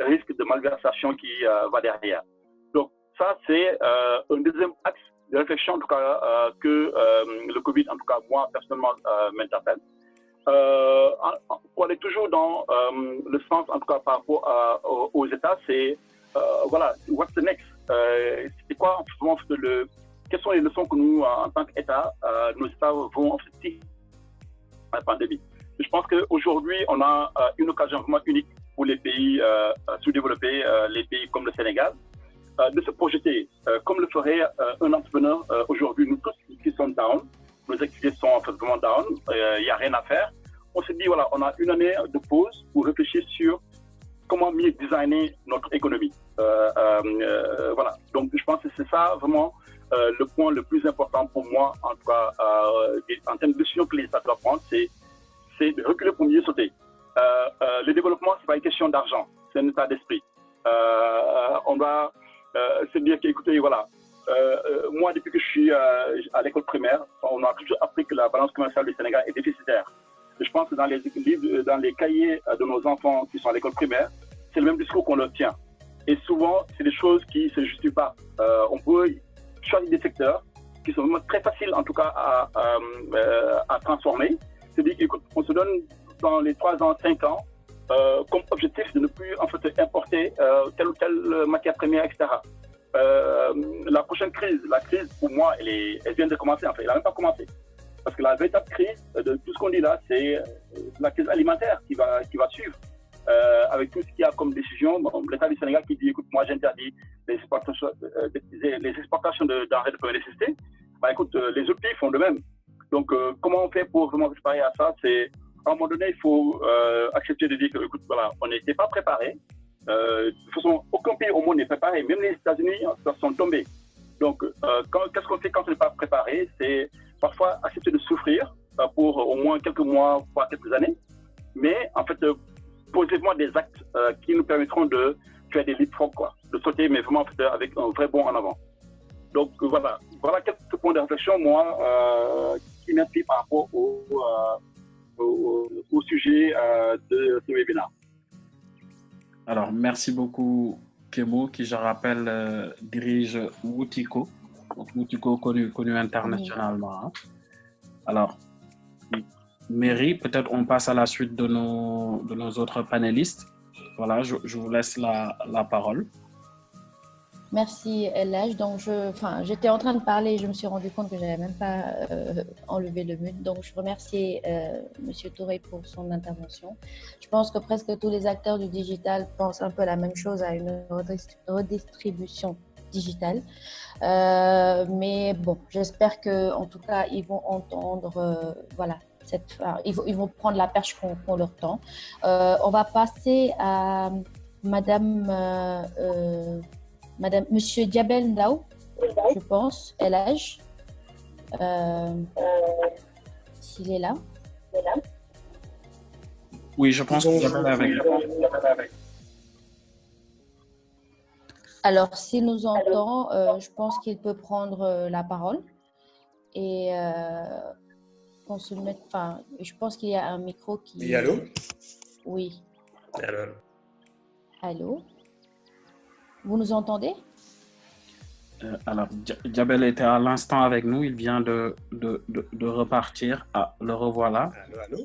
risque de malversation qui va derrière. Donc ça, c'est un deuxième axe de réflexion, en tout cas, que le Covid, en tout cas, moi, personnellement, m'interpelle. Pour aller toujours dans le sens, en tout cas, par rapport aux États, c'est, voilà, what's the next? C'est quoi, en fait, quelles sont les leçons que nous, en tant qu'État, nos États vont en fait tirer à la pandémie? Je pense qu'aujourd'hui, on a une occasion vraiment unique pour les pays sous-développés, les pays comme le Sénégal, de se projeter comme le ferait un entrepreneur aujourd'hui. Nous tous qui sommes down, nos activités sont en fait vraiment down, il n'y a rien à faire. On se dit, voilà, on a une année de pause pour réfléchir sur comment mieux designer notre économie. Voilà, donc je pense que c'est ça vraiment le point le plus important pour moi, en tout cas, en termes de décision que les États doivent prendre, c'est de reculer pour mieux sauter. Le développement, ce n'est pas une question d'argent, c'est un état d'esprit. On va se dire qu'écoutez, voilà, moi, depuis que je suis à l'école primaire, on a toujours appris que la balance commerciale du Sénégal est déficitaire. Et je pense que dans les livres, dans les cahiers de nos enfants qui sont à l'école primaire, c'est le même discours qu'on obtient. Et souvent, c'est des choses qui ne se justifient pas. On peut choisir des secteurs qui sont vraiment très faciles, en tout cas, à transformer. C'est-à-dire qu'on se donne dans les 3 ans, 5 ans, comme objectif de ne plus en fait, importer telle ou telle matière première, etc. La prochaine crise, la crise pour moi, elle vient de commencer, en fait, elle n'a même pas commencé. Parce que la véritable crise de tout ce qu'on dit là, c'est la crise alimentaire qui va suivre. Avec tout ce qu'il y a comme décision, bon, l'État du Sénégal qui dit, écoute, moi j'interdis les exportations de denrées de première nécessité. Bah, écoute, les autres pays font de même. Donc, comment on fait pour vraiment réparer à ça? C'est, à un moment donné, il faut accepter de dire que, écoute, voilà, on n'était pas préparé. De toute façon, aucun pays au monde n'est préparé. Même les États-Unis sont tombés. Donc, qu'est-ce qu'on fait quand on n'est pas préparé? C'est parfois accepter de souffrir pour au moins quelques mois, voire quelques années. Mais en fait, poser vraiment des actes qui nous permettront de faire des leapfrogs, quoi, de sauter, mais vraiment en fait, avec un vrai bond en avant. Donc voilà quelques points de réflexion, moi, qui m'inspirent par rapport au sujet de ce webinaire. Alors, merci beaucoup, Kemo, qui, je rappelle, dirige Woutiko. Woutiko connu internationalement. Hein. Alors, Mary, peut-être on passe à la suite de nos autres panélistes. Voilà, je vous laisse la parole. Merci, Elage. Donc, j'étais en train de parler et je me suis rendu compte que je n'avais même pas enlevé le mute. Donc, je remercie M. Touré pour son intervention. Je pense que presque tous les acteurs du digital pensent un peu la même chose, à une redistribution digitale. Mais bon, j'espère qu'en tout cas, ils vont entendre, voilà, ils vont prendre la perche qu'on leur tend. On va passer à Monsieur Diabel Ndao, je pense, LH. S'il est là. Oui, je pense que Diabel est avec. Alors, s'il nous entend, je pense qu'il peut prendre la parole. Et qu'on se mette, je pense qu'il y a un micro qui... Oui, allô? Oui. Alors. Allô? Vous nous entendez? Alors, Diabel était à l'instant avec nous. Il vient de repartir. Ah, le revoilà. Allô?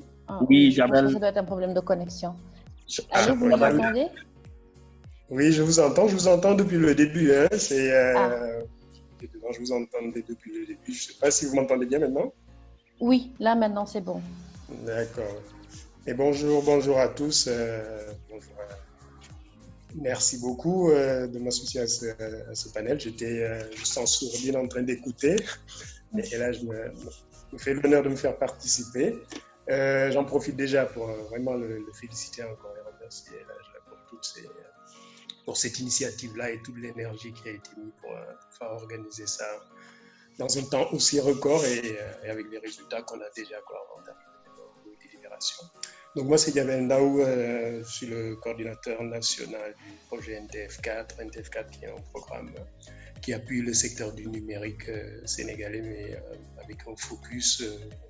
Oui, Diabel. Ça doit être un problème de connexion. Allô, vous nous entendez? Oui, je vous entends. Je vous entends depuis le début. Hein. Je vous entendais depuis le début. Je ne sais pas si vous m'entendez bien maintenant. Oui, là maintenant c'est bon. D'accord. Et bonjour à tous. Bonjour. Merci beaucoup de m'associer à ce panel. J'étais juste en sourdine en train d'écouter. Et là, je me fais l'honneur de me faire participer. J'en profite déjà pour vraiment le féliciter encore et remercier pour cette initiative-là et toute l'énergie qui a été mise pour faire organiser ça dans un temps aussi record et avec les résultats qu'on a déjà en termes de délibération. Donc moi, c'est Yabel Ndaou, je suis le coordinateur national du projet NTF4. NTF4 qui est un programme qui appuie le secteur du numérique sénégalais, mais avec un focus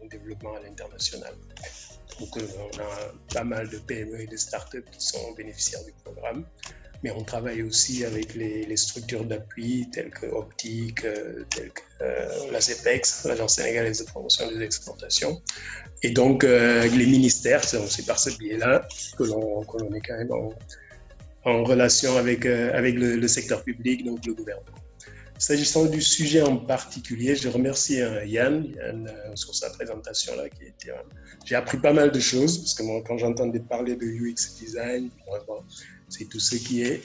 au développement à l'international. Donc on a pas mal de PME et de startups qui sont bénéficiaires du programme, mais on travaille aussi avec les structures d'appui telles que Optique, telles que la CEPEX, l'Agence sénégalaise de promotion des exportations. Et donc, les ministères, c'est par ce biais-là que l'on est quand même en relation avec le secteur public, donc le gouvernement. S'agissant du sujet en particulier, je remercie Yann sur sa présentation là, j'ai appris pas mal de choses, parce que moi, quand j'entendais parler de UX design, c'est tout ce qui est,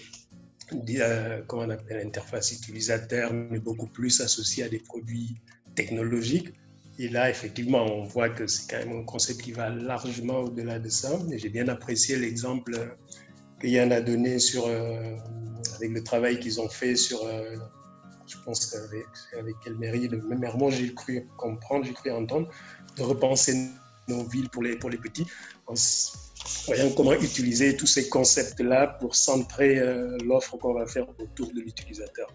comment on appelle, interface utilisateur, mais beaucoup plus associé à des produits technologiques. Et là, effectivement, on voit que c'est quand même un concept qui va largement au-delà de ça. Et j'ai bien apprécié l'exemple que Yann a donné avec le travail qu'ils ont fait sur, je pense qu'avec quelle mairie, de Mermont, j'ai cru comprendre, j'ai cru entendre, de repenser nos villes pour les petits, en voyant comment utiliser tous ces concepts-là pour centrer l'offre qu'on va faire autour de l'utilisateur.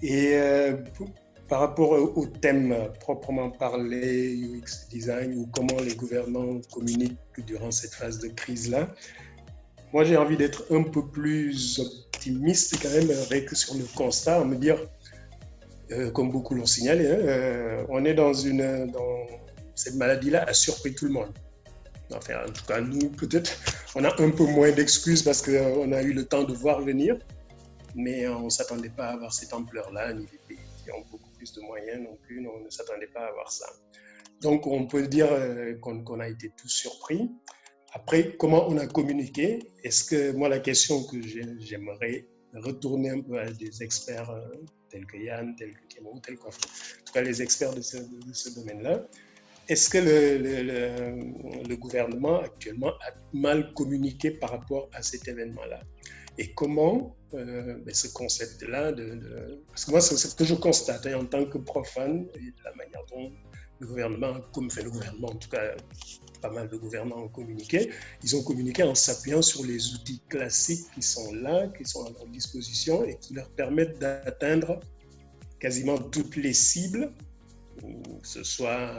Et par rapport au thème proprement parlé, UX design, ou comment les gouvernants communiquent durant cette phase de crise-là, moi j'ai envie d'être un peu plus optimiste quand même sur le constat, en me dire, comme beaucoup l'ont signalé, on est dans cette maladie-là a surpris tout le monde. Enfin, en tout cas, nous, peut-être, on a un peu moins d'excuses parce qu'on a eu le temps de voir venir, mais on ne s'attendait pas à avoir cette ampleur-là, ni des pays qui ont beaucoup plus de moyens non plus, on ne s'attendait pas à avoir ça. Donc, on peut dire qu'on a été tous surpris. Après, comment on a communiqué? Est-ce que, moi, la question que j'aimerais retourner un peu à des experts tels que Yann, tels que Kémo, tels qu'en tout cas les experts de ce domaine-là, est-ce que le gouvernement actuellement a mal communiqué par rapport à cet événement-là? Et comment ce concept-là, parce que moi, c'est ce que je constate en tant que profane, et de la manière dont le gouvernement, comme fait le gouvernement, en tout cas, pas mal de gouvernants ont communiqué. Ils ont communiqué en s'appuyant sur les outils classiques qui sont là, qui sont à leur disposition et qui leur permettent d'atteindre quasiment toutes les cibles, que ce soit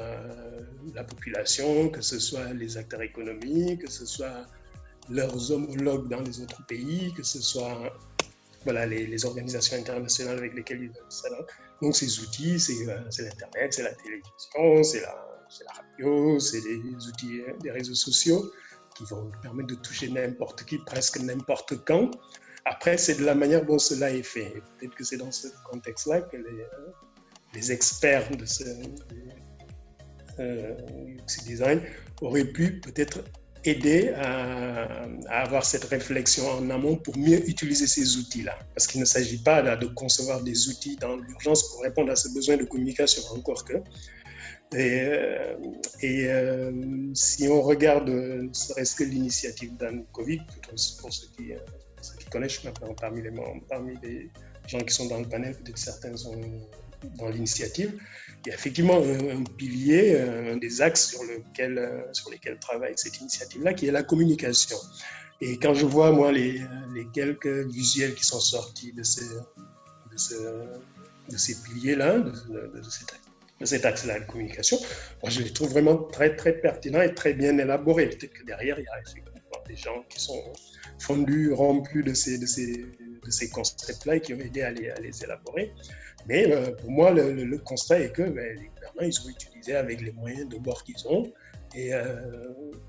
la population, que ce soit les acteurs économiques, que ce soit leurs homologues dans les autres pays, que ce soit les organisations internationales avec lesquelles ils veulent ça. Donc ces outils, c'est l'Internet, c'est la télévision, c'est la radio, c'est des outils des réseaux sociaux qui vont permettre de toucher n'importe qui, presque n'importe quand. Après, c'est de la manière dont cela est fait. Et peut-être que c'est dans ce contexte-là que les experts de ce UX design auraient pu peut-être aider à avoir cette réflexion en amont pour mieux utiliser ces outils-là. Parce qu'il ne s'agit pas là, de concevoir des outils dans l'urgence pour répondre à ce besoin de communication, encore que. Et si on regarde, ne serait-ce que l'initiative d'Anne Covid, pour ceux qui connaissent, parmi les gens qui sont dans le panel, peut-être certains sont dans l'initiative, il y a effectivement un pilier, un des axes sur lesquels travaille cette initiative-là, qui est la communication. Et quand je vois, moi, les quelques visuels qui sont sortis de ces piliers-là, de cet axe-là de communication, moi, je les trouve vraiment très, très pertinents et très bien élaborés. Peut-être que derrière, il y a effectivement des gens qui sont fondus, rompus de ces concepts-là et qui ont aidé à les élaborer. Mais pour moi, le constat est que les gouvernants, ils ont utilisé avec les moyens de bord qu'ils ont et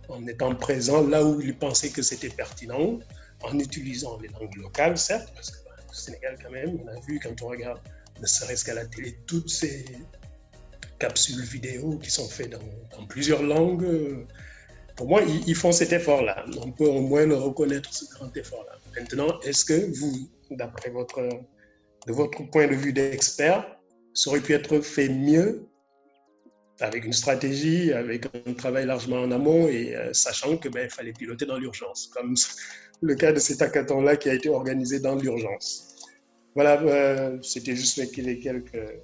en étant présents là où ils pensaient que c'était pertinent, en utilisant les langues locales, certes, parce que au Sénégal, quand même, on a vu, quand on regarde, ne serait-ce qu'à la télé, toutes ces capsules vidéo qui sont faites dans plusieurs langues. Pour moi, ils font cet effort-là. On peut au moins reconnaître ce grand effort-là. Maintenant, est-ce que vous, d'après de votre point de vue d'expert, ça aurait pu être fait mieux avec une stratégie, avec un travail largement en amont et sachant que il fallait piloter dans l'urgence, comme le cas de cet hackathon-là qui a été organisé dans l'urgence. Voilà, c'était juste les quelques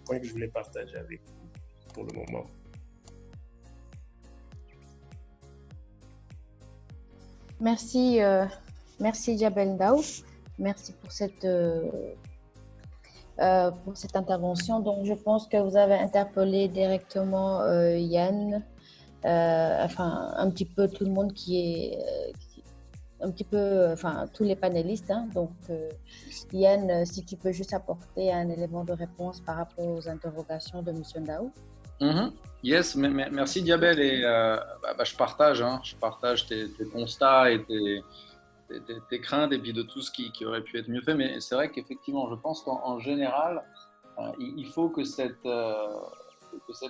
points que je voulais partager avec vous pour le moment. Merci, merci Djabel Ndao. Merci pour cette intervention. Donc, je pense que vous avez interpellé directement Yann, enfin, un petit peu tout le monde tous les panélistes. Hein. Donc, Yann, si tu peux juste apporter un élément de réponse par rapport aux interrogations de M. Ndao. Yes, merci Djabel. Et je partage tes constats et tes craintes et puis de tout ce qui aurait pu être mieux fait. Mais c'est vrai qu'effectivement, je pense qu'en général, il faut que cette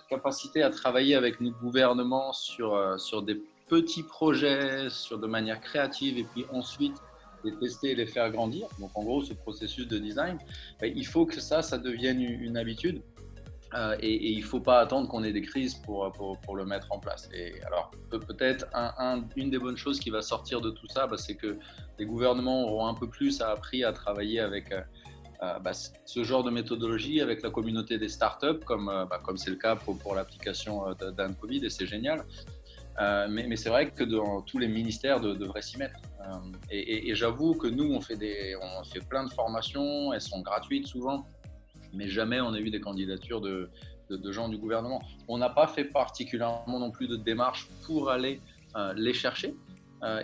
capacité à travailler avec notre gouvernement sur des petits projets, de manière créative, et puis ensuite les tester et les faire grandir. Donc en gros, ce processus de design, il faut que ça devienne une habitude. Et il ne faut pas attendre qu'on ait des crises pour le mettre en place. Et alors, peut-être une des bonnes choses qui va sortir de tout ça, c'est que les gouvernements auront un peu plus appris à travailler avec ce genre de méthodologie, avec la communauté des startups, comme c'est le cas pour l'application d'Anne Covid, et c'est génial. Mais c'est vrai que dans tous les ministères devraient s'y mettre. Et j'avoue que nous, on fait plein de formations, elles sont gratuites souvent, mais jamais on a eu des candidatures de gens du gouvernement. On n'a pas fait particulièrement non plus de démarches pour aller les chercher.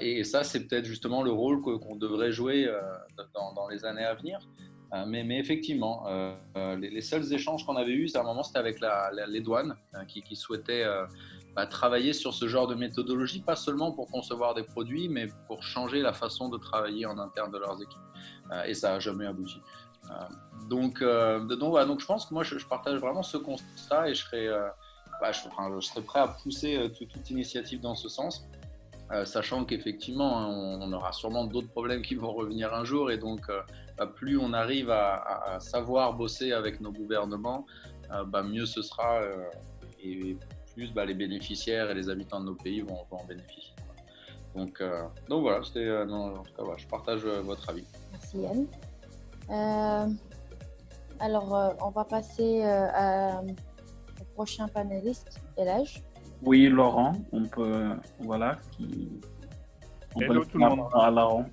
Et ça, c'est peut-être justement le rôle qu'on devrait jouer dans les années à venir. Mais effectivement, les seuls échanges qu'on avait eus, à un moment, c'était avec les douanes qui souhaitaient travailler sur ce genre de méthodologie, pas seulement pour concevoir des produits, mais pour changer la façon de travailler en interne de leurs équipes. Et ça n'a jamais abouti. Donc je pense que moi, je partage vraiment ce constat et je serais prêt à pousser toute initiative dans ce sens. Sachant qu'effectivement, on aura sûrement d'autres problèmes qui vont revenir un jour, et donc plus on arrive à savoir bosser avec nos gouvernements, mieux ce sera, et plus les bénéficiaires et les habitants de nos pays vont en bénéficier. Donc voilà, en tout cas, je partage votre avis. Merci Yann. Alors, on va passer au prochain panéliste, Elhaj. Oui, Laurent, on peut, Hello tout le monde. À Laurent.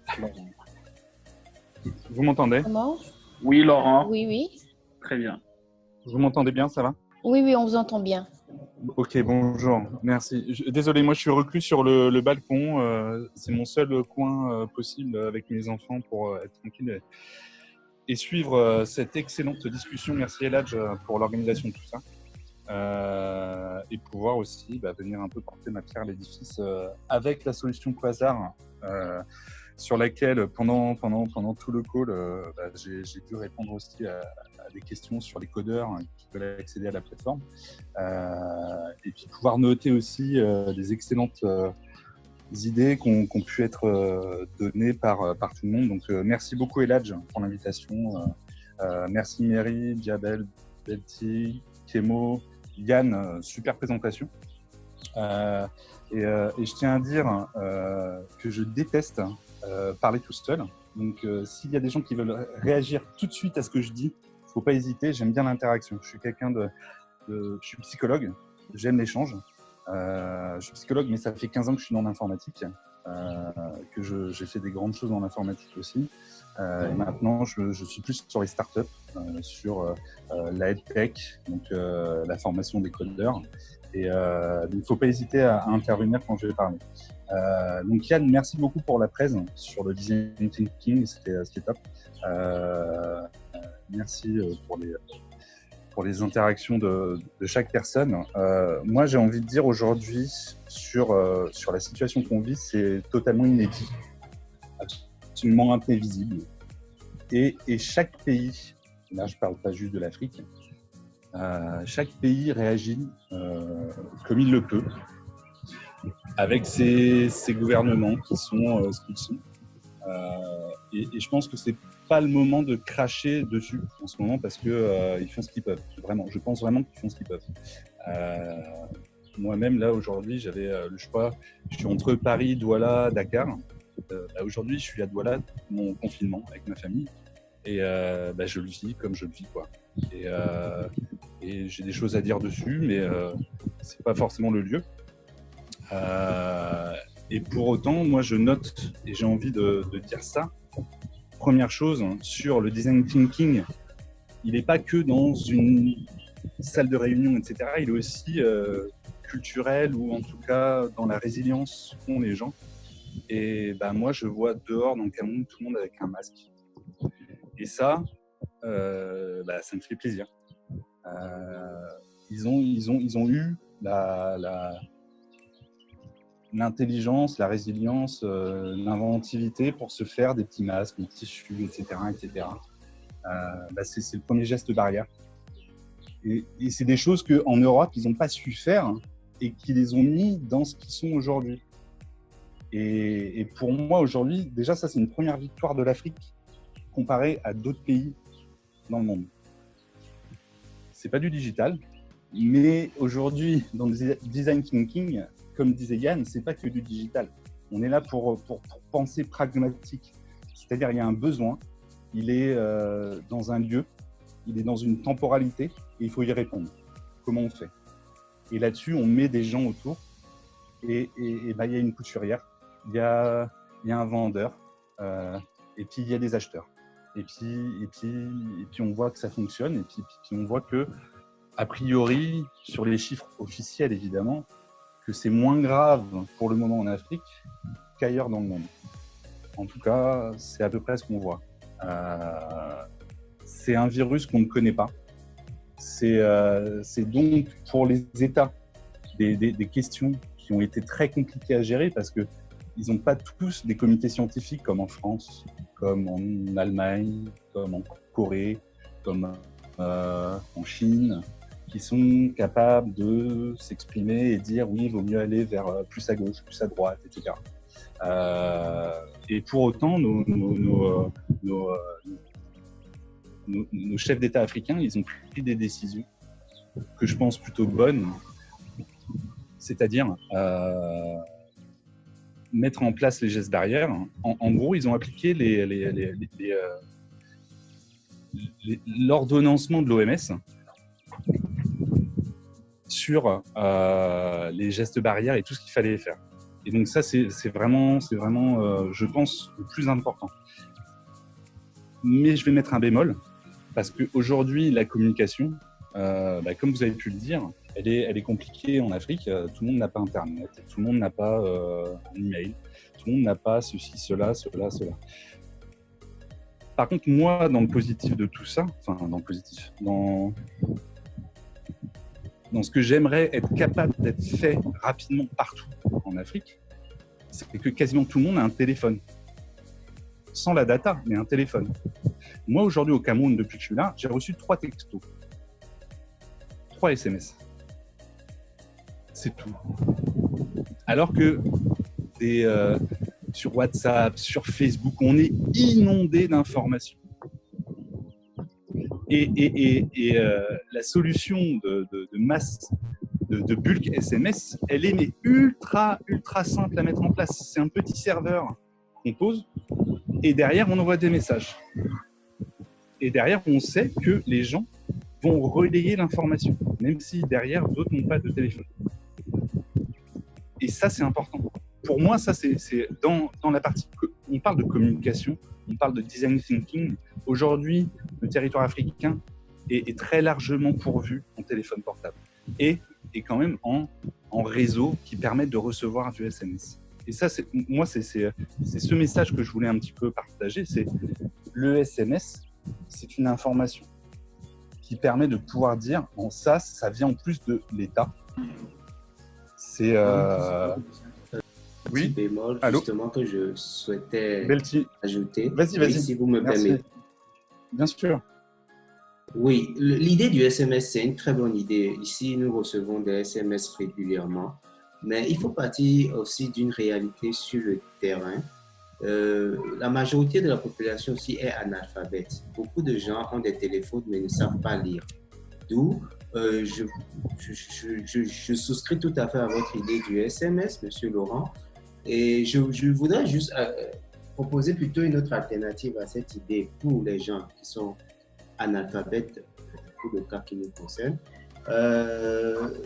Vous m'entendez? Comment? Oui, Laurent. Oui. Très bien. Vous m'entendez bien, ça va? Oui, on vous entend bien. Ok, bonjour, merci. Désolé, moi je suis reclus sur le balcon. C'est mon seul coin possible avec mes enfants pour être tranquille et suivre cette excellente discussion. Merci Elhaj pour l'organisation de tout ça. Et pouvoir aussi venir un peu porter ma pierre à l'édifice avec la solution Quasar sur laquelle pendant tout le call j'ai dû répondre aussi à des questions sur les codeurs qui veulent accéder à la plateforme et puis pouvoir noter aussi des excellentes idées qui ont pu être données par tout le monde. Donc merci beaucoup Elhaj pour l'invitation. Merci Mary, Djabel, Betty, Kemo, Yann, super présentation. Et je tiens à dire que je déteste parler tout seul. Donc, s'il y a des gens qui veulent réagir tout de suite à ce que je dis, il ne faut pas hésiter. J'aime bien l'interaction. Je suis je suis psychologue. J'aime l'échange. Je suis psychologue, mais ça fait 15 ans que je suis dans l'informatique, que j'ai fait des grandes choses dans l'informatique aussi. Et maintenant, je suis plus sur les startups, sur la EdTech, donc la formation des codeurs. Et donc, il ne faut pas hésiter à intervenir quand je vais parler. Donc Yann, merci beaucoup pour la presse sur le design thinking, c'était top. Merci pour les interactions de chaque personne. Moi, j'ai envie de dire aujourd'hui sur la situation qu'on vit, c'est totalement inédit, absolument imprévisible. Et chaque pays, là je ne parle pas juste de l'Afrique, chaque pays réagit comme il le peut, avec ses gouvernements qui sont ce qu'ils sont. Et je pense que c'est pas le moment de cracher dessus en ce moment parce que ils font ce qu'ils peuvent. Vraiment, je pense vraiment qu'ils font ce qu'ils peuvent. Moi-même, là, aujourd'hui, j'avais le choix. Je suis entre Paris, Douala, Dakar. Aujourd'hui, je suis à Douala, mon confinement avec ma famille. Et je le vis comme je le vis, quoi. Et j'ai des choses à dire dessus, mais c'est pas forcément le lieu. Et pour autant, moi, je note, et j'ai envie de dire ça. Première chose, sur le design thinking, il n'est pas que dans une salle de réunion, etc. Il est aussi culturel, ou en tout cas dans la résilience qu'ont les gens. Et moi, je vois dehors dans le Cameroun tout le monde avec un masque. Et ça, ça me fait plaisir. Ils ont eu l'intelligence, la résilience, l'inventivité pour se faire des petits masques, des tissus, etc. C'est le premier geste barrière. Et c'est des choses qu'en Europe, ils n'ont pas su faire et qui les ont mis dans ce qu'ils sont aujourd'hui. Et pour moi, aujourd'hui, déjà, ça, c'est une première victoire de l'Afrique comparée à d'autres pays dans le monde. C'est pas du digital, mais aujourd'hui, dans le design thinking, comme disait Yann, c'est pas que du digital. On est là pour penser pragmatique. C'est-à-dire, il y a un besoin, il est dans un lieu, il est dans une temporalité, et il faut y répondre. Comment on fait? Et là-dessus, on met des gens autour, et il y a une couturière, il y a un vendeur, et puis il y a des acheteurs. Et puis on voit que ça fonctionne, et puis on voit que, a priori, sur les chiffres officiels évidemment, que c'est moins grave pour le moment en Afrique qu'ailleurs dans le monde. En tout cas, c'est à peu près ce qu'on voit. C'est un virus qu'on ne connaît pas. C'est donc pour les États des questions qui ont été très compliquées à gérer parce qu'ils n'ont pas tous des comités scientifiques comme en France, comme en Allemagne, comme en Corée, comme en Chine, qui sont capables de s'exprimer et dire oui, il vaut mieux aller vers plus à gauche, plus à droite, etc. Et pour autant, nos chefs d'État africains, ils ont pris des décisions que je pense plutôt bonnes, c'est-à-dire mettre en place les gestes barrières. En gros, ils ont appliqué l'ordonnancement de l'OMS sur les gestes barrières et tout ce qu'il fallait faire. Et donc ça, c'est vraiment, je pense, le plus important. Mais je vais mettre un bémol, parce qu'aujourd'hui, la communication, comme vous avez pu le dire, elle est compliquée en Afrique. Tout le monde n'a pas Internet, tout le monde n'a pas un email, tout le monde n'a pas ceci, cela. Par contre, moi, dans le positif de tout ça, dans ce que j'aimerais être capable d'être fait rapidement partout en Afrique, c'est que quasiment tout le monde a un téléphone. Sans la data, mais un téléphone. Moi, aujourd'hui, au Cameroun, depuis que je suis là, j'ai reçu 3 textos. 3 SMS. C'est tout. Alors que sur WhatsApp, sur Facebook, on est inondé d'informations. Et la solution de masse de bulk SMS, elle est ultra simple à mettre en place. C'est un petit serveur qu'on pose et derrière, on envoie des messages. Et derrière, on sait que les gens vont relayer l'information, même si derrière, d'autres n'ont pas de téléphone. Et ça, c'est important. Pour moi, ça, c'est dans la partie... On parle de communication, on parle de design thinking. Aujourd'hui, le territoire africain est très largement pourvu en téléphone portable et quand même en réseau qui permet de recevoir du SMS. Et ça, c'est ce message que je voulais un petit peu partager. C'est le SMS, c'est une information qui permet de pouvoir dire bon, ça vient en plus de l'État. C'est oui, bémol justement que je souhaitais ajouter. Vas-y. Si vous me permettez. Bien sûr. Oui, l'idée du SMS, c'est une très bonne idée. Ici, nous recevons des SMS régulièrement, mais il faut partir aussi d'une réalité sur le terrain. La majorité de la population aussi est analphabète. Beaucoup de gens ont des téléphones mais ne savent pas lire. D'où je souscris tout à fait à votre idée du SMS, Monsieur Laurent. Et je voudrais juste proposer plutôt une autre alternative à cette idée pour les gens qui sont analphabètes, pour le cas qui nous concerne.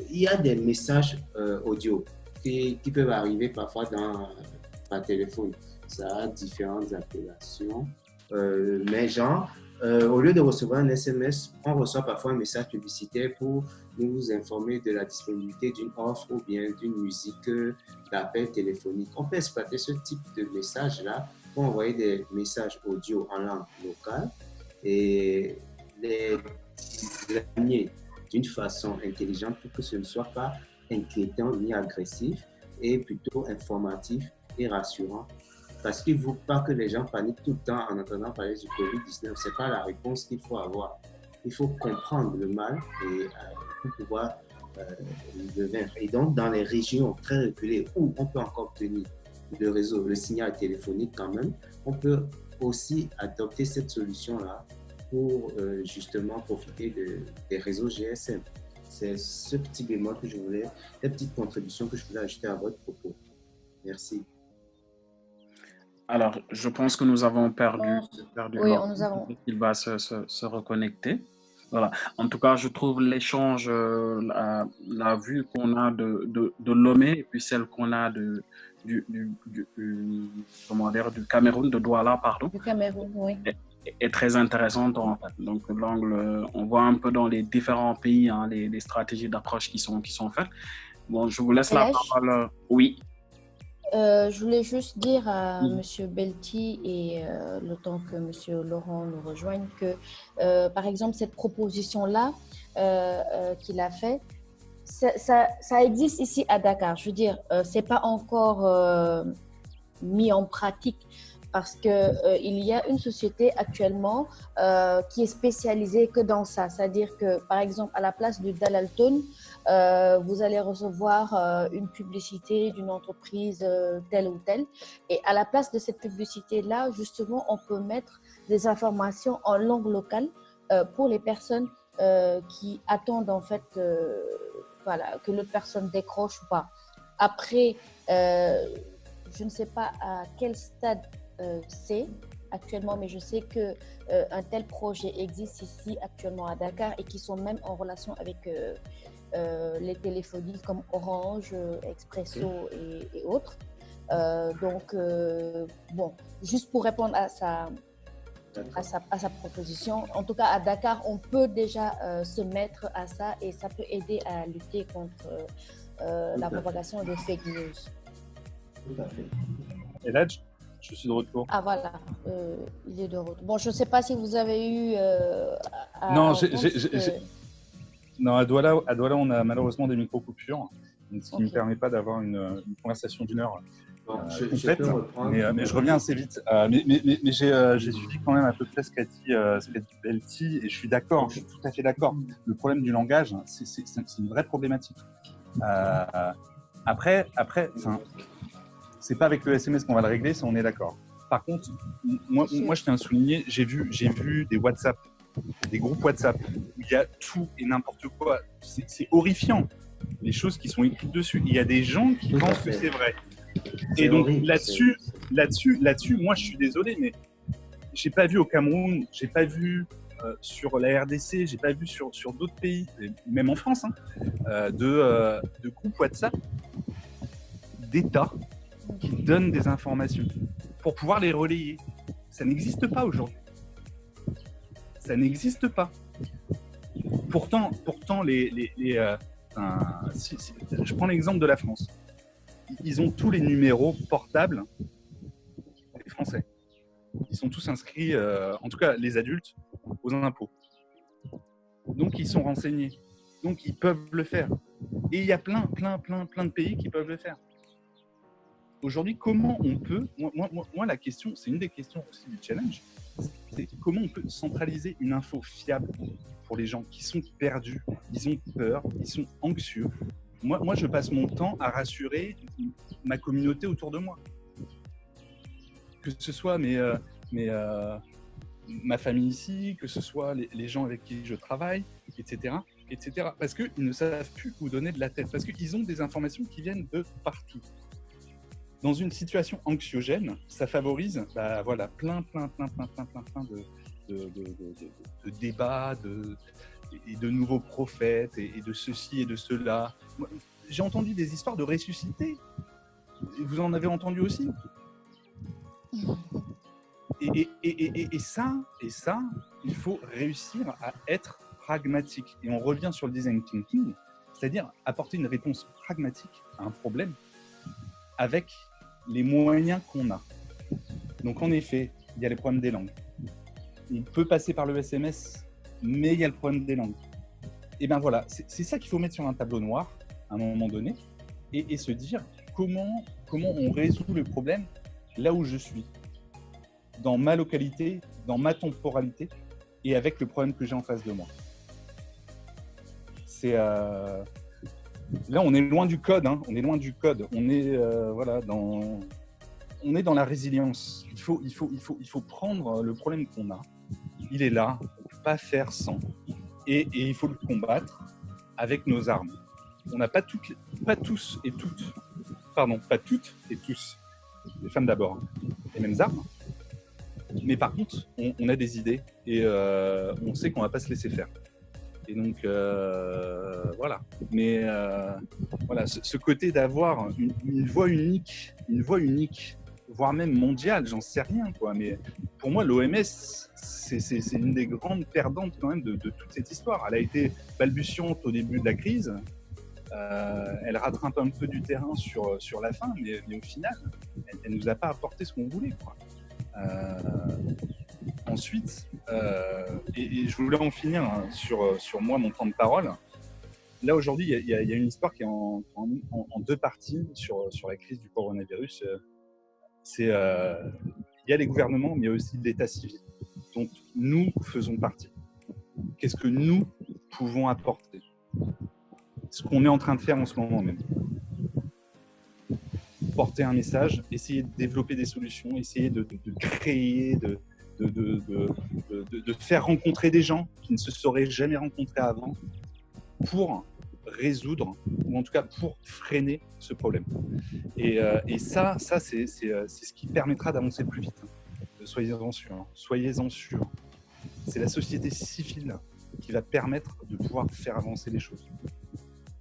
Il y a des messages audio qui peuvent arriver parfois par téléphone. Ça a différentes appellations. Mais genre, au lieu de recevoir un SMS, on reçoit parfois un message publicitaire pour nous informer de la disponibilité d'une offre ou bien d'une musique d'appel téléphonique. On peut exploiter ce type de message-là pour envoyer des messages audio en langue locale et les designer d'une façon intelligente pour que ce ne soit pas inquiétant ni agressif et plutôt informatif et rassurant. Parce qu'il ne faut pas que les gens paniquent tout le temps en entendant parler du Covid-19. Ce n'est pas la réponse qu'il faut avoir. Il faut comprendre le mal et pour pouvoir le vaincre. Et donc, dans les régions très reculées où on peut encore obtenir le réseau, le signal téléphonique quand même, on peut aussi adopter cette solution-là pour justement profiter des réseaux GSM. C'est ce petit bémol que je voulais, cette petite contribution que je voulais ajouter à votre propos. Merci. Alors, je pense que nous avons perdu Oui, Laurent. nous avons. Il va se reconnecter. Voilà. En tout cas, je trouve l'échange, la vue qu'on a de Lomé et puis celle qu'on a comment dire, du Cameroun, de Douala, pardon, Du Cameroun, oui. est très intéressante en fait. Donc, l'angle, on voit un peu dans les différents pays hein, les stratégies d'approche qui sont faites. Bon, je vous laisse la parole. Oui. Je voulais juste dire à M. Belti et le temps que M. Laurent nous rejoigne que, par exemple, cette proposition-là qu'il a faite, ça existe ici à Dakar. Je veux dire, ce n'est pas encore mis en pratique parce qu'il y a une société actuellement qui est spécialisée que dans ça. C'est-à-dire que, par exemple, à la place du Dalalton, vous allez recevoir une publicité d'une entreprise telle ou telle. Et à la place de cette publicité-là, justement, on peut mettre des informations en langue locale pour les personnes qui attendent en fait voilà, que l'autre personne décroche ou pas. Après, je ne sais pas à quel stade c'est actuellement, mais je sais qu'un tel projet existe ici actuellement à Dakar et qui sont même en relation avec les téléphonies comme Orange, Expresso et autres. Donc, bon, juste pour répondre à sa proposition, en tout cas à Dakar, on peut déjà se mettre à ça et ça peut aider à lutter contre la propagation des fake news. Tout à fait. Et là, je suis de retour. Ah voilà, il est de retour. Bon, je ne sais pas si vous avez eu... Non, non, à Douala, on a malheureusement des micro-coupures, ce qui ne me permet pas d'avoir une conversation d'une heure complète. Mais je reviens assez vite. Mais j'ai suivi quand même à peu près ce qu'a dit Belti et je suis d'accord, je suis tout à fait d'accord. Le problème du langage, c'est une vraie problématique. Après, c'est pas avec le SMS qu'on va le régler, ça on est d'accord. Par contre, moi je tiens à souligner, j'ai vu des WhatsApp, des groupes WhatsApp où il y a tout et n'importe quoi. C'est horrifiant, les choses qui sont écrites dessus. Il y a des gens qui pensent que c'est vrai. Et donc là-dessus, moi je suis désolé, mais j'ai pas vu au Cameroun, j'ai pas vu sur la RDC, j'ai pas vu sur d'autres pays, même en France, de groupes WhatsApp d'État qui donnent des informations pour pouvoir les relayer. Ça n'existe pas aujourd'hui. Ça n'existe pas. Pourtant je prends l'exemple de la France. Ils ont tous les numéros portables des Français. Ils sont tous inscrits, en tout cas les adultes, aux impôts. Donc ils sont renseignés. Donc ils peuvent le faire. Et il y a plein de pays qui peuvent le faire. aujourd'hui, comment on peut, moi, la question, c'est une des questions aussi du challenge, c'est comment on peut centraliser une info fiable pour les gens qui sont perdus, ils ont peur, ils sont anxieux. Moi, je passe mon temps à rassurer ma communauté autour de moi. Que ce soit ma famille ici, que ce soit les gens avec qui je travaille, etc. Parce qu'ils ne savent plus où donner de la tête, parce qu'ils ont des informations qui viennent de partout. Dans une situation anxiogène, ça favorise plein de débats, et de nouveaux prophètes, et de ceci et de cela. J'ai entendu des histoires de ressuscités. Vous en avez entendu aussi. Et ça, il faut réussir à être pragmatique. Et on revient sur le design thinking, c'est-à-dire apporter une réponse pragmatique à un problème avec les moyens qu'on a. Donc en effet, il y a les problèmes des langues. On peut passer par le SMS, mais il y a le problème des langues. Et bien voilà, c'est ça qu'il faut mettre sur un tableau noir à un moment donné et se dire comment on résout le problème là où je suis, dans ma localité, dans ma temporalité et avec le problème que j'ai en face de moi. Là, on est loin du code, hein. On est loin du code. On est dans la résilience. Il faut prendre le problème qu'on a. Il est là, on ne peut pas faire sans. Et il faut le combattre avec nos armes. On n'a pas toutes et tous, les femmes d'abord, les mêmes armes. Mais par contre, on a des idées et on sait qu'on ne va pas se laisser faire. Et donc, voilà. Mais voilà, ce côté d'avoir une voix unique, voire même mondiale, j'en sais rien, quoi. Mais pour moi, l'OMS, c'est une des grandes perdantes quand même de toute cette histoire. Elle a été balbutiante au début de la crise. Elle rattrape un peu du terrain sur la fin, mais au final, elle ne nous a pas apporté ce qu'on voulait, quoi. Ensuite, et je voulais en finir sur moi, mon temps de parole. Là, aujourd'hui, il y a une histoire qui est en deux parties sur la crise du coronavirus. Il y a les gouvernements, mais il y a aussi l'état civil, dont nous faisons partie. Qu'est-ce que nous pouvons apporter? Ce qu'on est en train de faire en ce moment même. Porter un message, essayer de développer des solutions, essayer de créer, de faire rencontrer des gens qui ne se seraient jamais rencontrés avant pour résoudre, ou en tout cas pour freiner ce problème. Et ça c'est ce qui permettra d'avancer le plus vite. Soyez-en sûrs. C'est la société civile qui va permettre de pouvoir faire avancer les choses.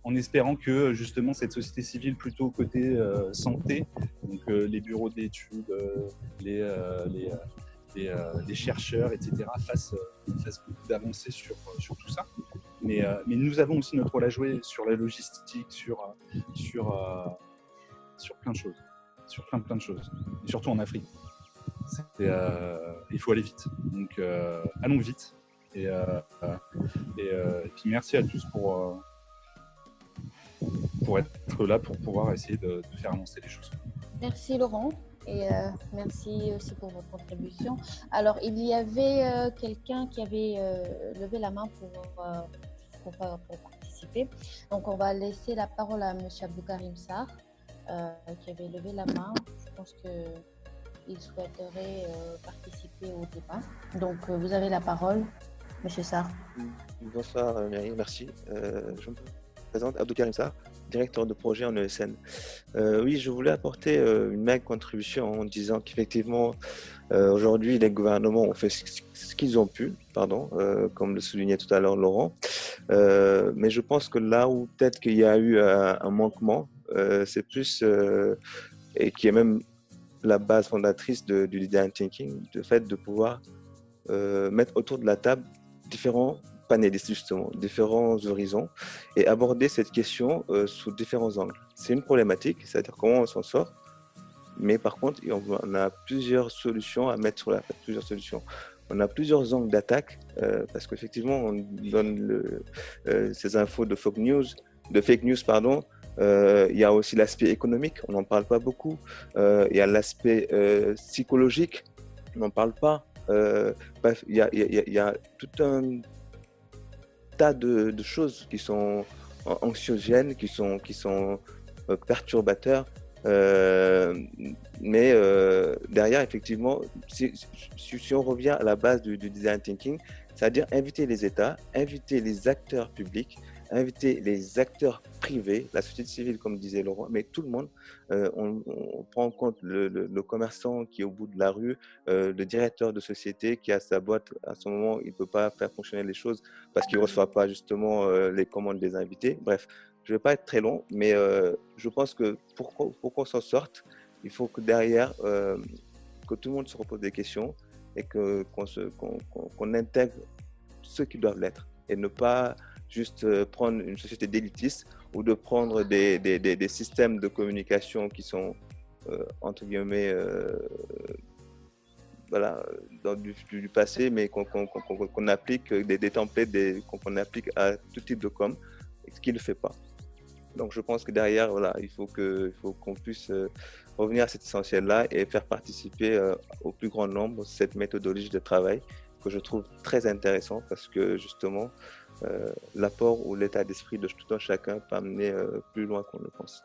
En espérant que justement cette société civile plutôt côté santé, donc les bureaux d'études, les chercheurs, etc., fassent beaucoup d'avancées sur tout ça. Mais nous avons aussi notre rôle à jouer sur la logistique, sur plein de choses, plein de choses, et surtout en Afrique. Il faut aller vite, donc allons vite. Et puis merci à tous pour être là, pour pouvoir essayer de faire avancer les choses. Merci Laurent et merci aussi pour votre contribution. Alors, il y avait quelqu'un qui avait levé la main pour participer. Donc, on va laisser la parole à M. Abdoukarim Sarr qui avait levé la main. Je pense qu'il souhaiterait participer au débat. Donc, vous avez la parole, M. Sarr. Bonsoir Myriam, merci. Je me présente Abdoukarim Sarr, directeur de projet en ESN. Oui, je voulais apporter une maigre contribution en disant qu'effectivement, aujourd'hui, les gouvernements ont fait ce qu'ils ont pu, comme le soulignait tout à l'heure Laurent. Mais je pense que là où peut-être qu'il y a eu un manquement, c'est plus, et qui est même la base fondatrice du design thinking, le fait de pouvoir mettre autour de la table différents panélistes, justement, différents horizons, et aborder cette question sous différents angles. C'est une problématique, c'est-à-dire comment on s'en sort, mais par contre, on a plusieurs solutions à mettre sur la table, plusieurs solutions. On a plusieurs angles d'attaque, parce qu'effectivement, on donne ces infos de fake news, Il y a aussi l'aspect économique, on n'en parle pas beaucoup. Il y a l'aspect psychologique, on n'en parle pas. Bref, il y a tout un tas de choses qui sont anxiogènes, qui sont perturbateurs. Mais derrière, effectivement, si on revient à la base du design thinking, c'est-à-dire inviter les États, inviter les acteurs publics, inviter les acteurs privés, la société civile, comme disait Laurent, mais tout le monde. On prend en compte le commerçant qui est au bout de la rue, le directeur de société qui a sa boîte. À ce moment, il ne peut pas faire fonctionner les choses parce qu'il ne reçoit pas justement les commandes des invités. Bref, je ne vais pas être très long, mais je pense que pour qu'on s'en sorte, il faut que derrière, que tout le monde se repose des questions et qu'on intègre ceux qui doivent l'être et ne pas juste prendre une société d'élitistes ou de prendre des systèmes de communication qui sont, entre guillemets, voilà, du passé, mais qu'on applique, des templates qu'on applique à tout type de com, ce qui ne le fait pas. Donc je pense que derrière, voilà, il faut qu'on puisse revenir à cet essentiel-là et faire participer au plus grand nombre cette méthodologie de travail que je trouve très intéressant parce que justement, l'apport ou l'état d'esprit de tout un chacun peut amener plus loin qu'on le pense.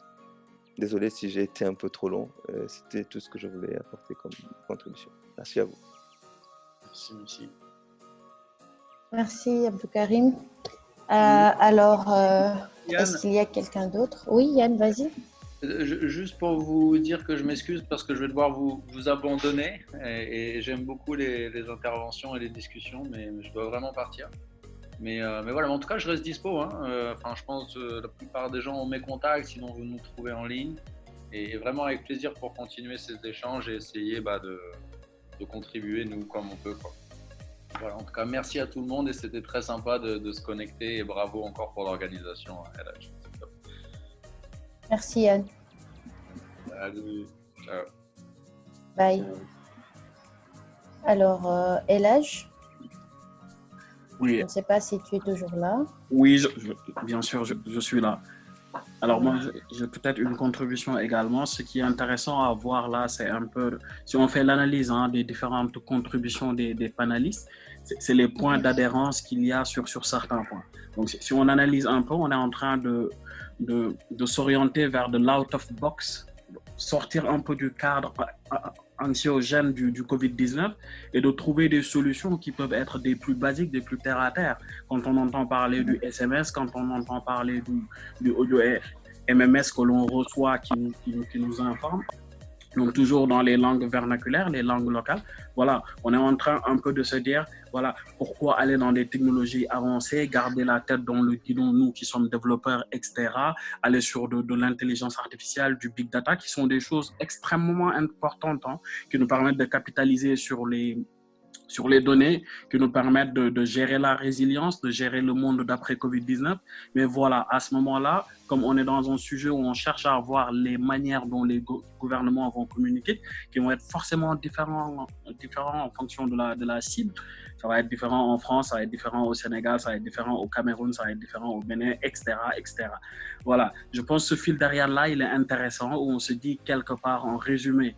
Désolé si j'ai été un peu trop long, c'était tout ce que je voulais apporter comme contribution. Merci à vous. Merci. Merci Abdoukarim. Alors, est-ce qu'il y a quelqu'un d'autre? Oui, Yann, vas-y. Juste pour vous dire que je m'excuse parce que je vais devoir vous abandonner et j'aime beaucoup les interventions et les discussions, mais je dois vraiment partir. Mais voilà, en tout cas, je reste dispo. Enfin, je pense que la plupart des gens ont mes contacts, sinon vous nous trouvez en ligne. Et vraiment avec plaisir pour continuer ces échanges et essayer de contribuer, nous, comme on peut, quoi. Voilà, en tout cas, merci à tout le monde et c'était très sympa de se connecter et bravo encore pour l'organisation. Merci Yann. Salut. Ciao. Bye. Alors, Elhaj, Oui. je ne sais pas si tu es toujours là. Oui, bien sûr, je suis là. Alors moi, j'ai peut-être une contribution également. Ce qui est intéressant à voir là, c'est un peu, si on fait l'analyse des différentes contributions des panélistes, c'est les points d'adhérence qu'il y a sur certains points. Donc si on analyse un peu, on est en train de s'orienter vers de l'out of box, sortir un peu du cadre anxiogène du Covid-19 et de trouver des solutions qui peuvent être des plus basiques, des plus terre à terre. Quand on entend parler du SMS, quand on entend parler du audio MMS que l'on reçoit qui nous informe, donc toujours dans les langues vernaculaires, les langues locales. Voilà, on est en train un peu de se dire, voilà, pourquoi aller dans des technologies avancées, garder la tête dans le guidon, nous qui sommes développeurs, etc., aller sur de l'intelligence artificielle, du big data, qui sont des choses extrêmement importantes, qui nous permettent de capitaliser sur les données, qui nous permettent de gérer la résilience, de gérer le monde d'après Covid-19. Mais voilà, à ce moment-là, comme on est dans un sujet où on cherche à voir les manières dont les gouvernements vont communiquer, qui vont être forcément différents en fonction de la cible. Ça va être différent en France, ça va être différent au Sénégal, ça va être différent au Cameroun, ça va être différent au Bénin, etc., etc. Voilà, je pense que ce fil derrière-là, il est intéressant, où on se dit quelque part, en résumé,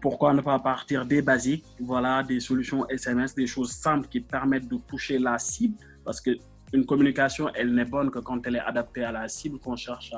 pourquoi ne pas partir des basiques, voilà, des solutions SMS, des choses simples qui permettent de toucher la cible, parce qu'une communication, elle n'est bonne que quand elle est adaptée à la cible qu'on cherche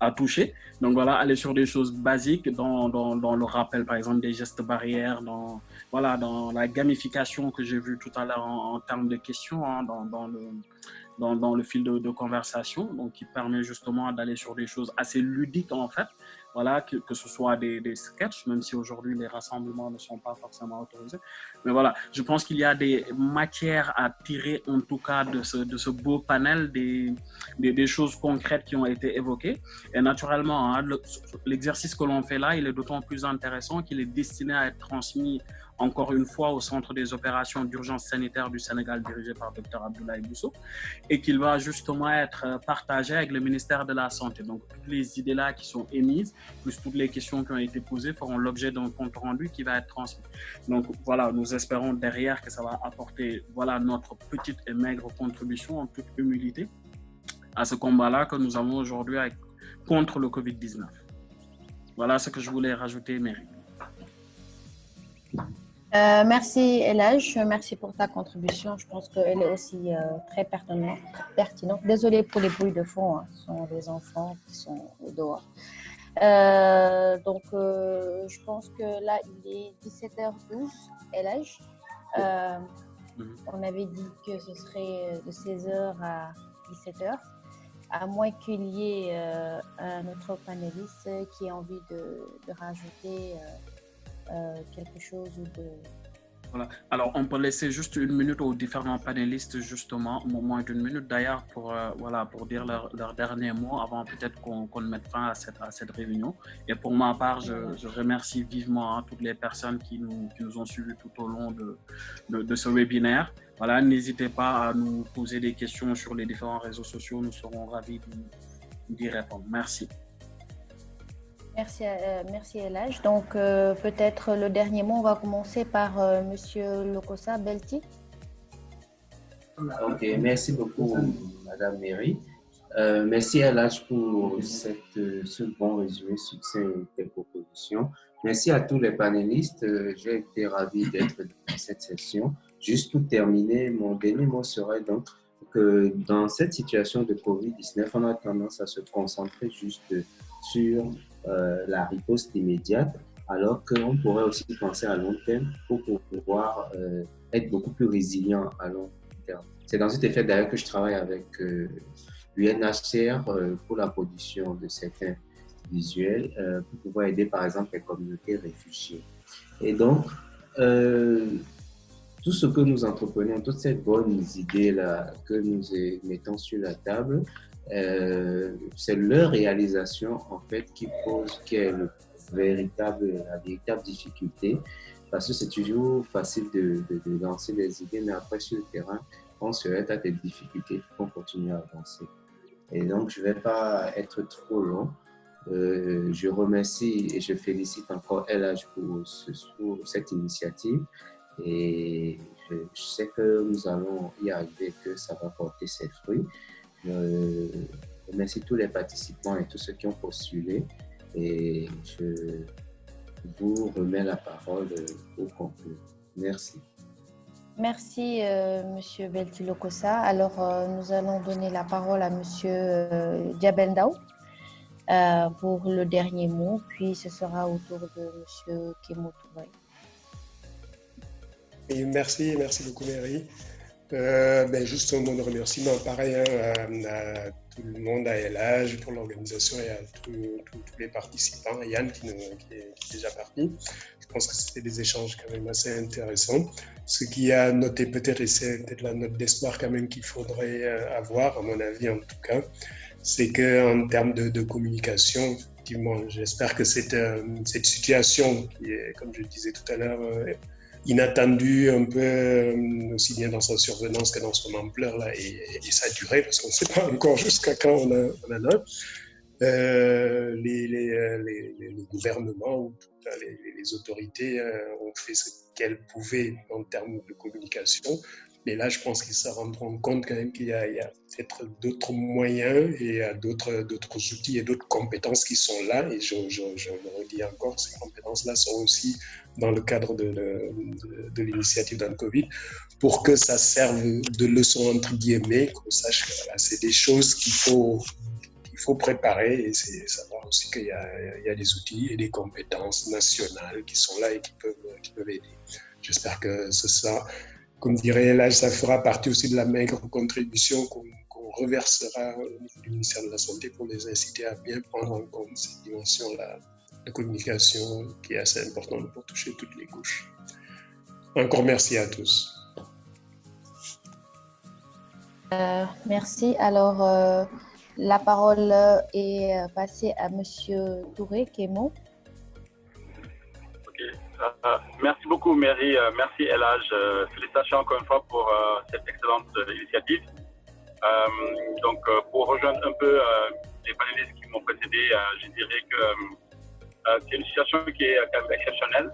à toucher. Donc voilà, aller sur des choses basiques, dans le rappel, par exemple, des gestes barrières, dans la gamification que j'ai vue tout à l'heure en termes de questions, dans le fil de conversation, donc qui permet justement d'aller sur des choses assez ludiques en fait. Voilà, que ce soit des sketchs, même si aujourd'hui les rassemblements ne sont pas forcément autorisés. Mais voilà, je pense qu'il y a des matières à tirer en tout cas de ce beau panel, des choses concrètes qui ont été évoquées. Et naturellement, l'exercice que l'on fait là, il est d'autant plus intéressant qu'il est destiné à être transmis encore une fois au Centre des opérations d'urgence sanitaire du Sénégal dirigé par Dr Abdoulaye Bousso et qu'il va justement être partagé avec le ministère de la Santé. Donc toutes les idées là qui sont émises, plus toutes les questions qui ont été posées feront l'objet d'un compte rendu qui va être transmis. Donc voilà, nous espérons derrière que ça va apporter notre petite et maigre contribution en toute humilité. à ce combat-là que nous avons aujourd'hui contre le Covid-19. Voilà ce que je voulais rajouter, Mary. Merci Elage, merci pour ta contribution. Je pense qu'elle est aussi très pertinente. Désolée pour les bruits de fond, hein. Ce sont les enfants qui sont au dehors. Je pense que là, il est 17h12, Elage. On avait dit que ce serait de 16h à 17h, à moins qu'il y ait un autre panéliste qui ait envie de rajouter quelque chose ou de... Voilà. Alors, on peut laisser juste une minute aux différents panélistes, justement, moins d'une minute d'ailleurs, pour dire leur dernier mot avant peut-être qu'on mette fin à cette réunion. Et pour ma part, je remercie vivement toutes les personnes qui nous ont suivis tout au long de ce webinaire. Voilà, n'hésitez pas à nous poser des questions sur les différents réseaux sociaux, nous serons ravis d'y répondre. Merci. Merci Elage. Donc peut-être le dernier mot, on va commencer par Monsieur Lokossa Belti. Ok, merci beaucoup Madame Mary. Merci Elage pour ce bon résumé succinct des propositions. Merci à tous les panélistes. J'ai été ravi d'être dans cette session. Juste pour terminer, mon dernier mot serait donc que dans cette situation de Covid-19, on a tendance à se concentrer juste sur la riposte immédiate, alors qu'on pourrait aussi penser à long terme pour pouvoir être beaucoup plus résilient à long terme. C'est dans cet effet d'ailleurs que je travaille avec l'UNHCR pour la production de certains visuels pour pouvoir aider par exemple les communautés réfugiées. Et donc, tout ce que nous entreprenons, toutes ces bonnes idées-là que nous mettons sur la table, c'est leur réalisation en fait qui est la véritable difficulté, parce que c'est toujours facile de lancer des idées, mais après sur le terrain, on se heurte à des difficultés pour continuer à avancer. Et donc, je ne vais pas être trop long. Je remercie et je félicite encore LH pour cette initiative. Et je sais que nous allons y arriver, que ça va porter ses fruits. Je remercie tous les participants et tous ceux qui ont postulé. Et je vous remets la parole au conclure. Merci. Merci, Monsieur Belti Lokossa. Alors, nous allons donner la parole à Monsieur Diabendao pour le dernier mot, puis ce sera au tour de Monsieur Kemo Touré. Et merci beaucoup, Mary. Juste un mot de remerciement, pareil, à tout le monde, à LH pour l'organisation et à tous les participants, à Yann qui est déjà parti. Je pense que c'était des échanges quand même assez intéressants. Ce qui a noté peut-être, et c'est peut-être la note d'espoir quand même qu'il faudrait avoir, à mon avis en tout cas, c'est qu'en termes de communication, effectivement, j'espère que cette situation qui est, comme je le disais tout à l'heure, inattendu un peu aussi bien dans sa survenance que dans son ampleur là, et sa durée, parce qu'on ne sait pas encore jusqu'à quand on en a. Les gouvernements ou les autorités ont fait ce qu'elles pouvaient en termes de communication. Mais là, je pense qu'ils se rendront compte quand même qu'il y a peut-être d'autres moyens et d'autres outils et d'autres compétences qui sont là. Et je le redis encore, ces compétences-là sont aussi dans le cadre de l'initiative dans le Covid pour que ça serve de leçon entre guillemets, qu'on sache que voilà, c'est des choses qu'il faut préparer et c'est savoir aussi qu'il y a des outils et des compétences nationales qui sont là et qui peuvent aider. J'espère que ça, comme dirait l'âge, ça fera partie aussi de la maigre contribution qu'on reversera au niveau du ministère de la Santé pour les inciter à bien prendre en compte cette dimension-là de communication qui est assez importante pour toucher toutes les couches. Encore merci à tous. Merci. Alors, la parole est passée à Monsieur Touré Kemo. Merci beaucoup, Mary. Merci, Elage. Félicitations encore une fois pour cette excellente initiative. Pour rejoindre un peu les panélistes qui m'ont précédé, je dirais que c'est une situation qui est quand même exceptionnelle.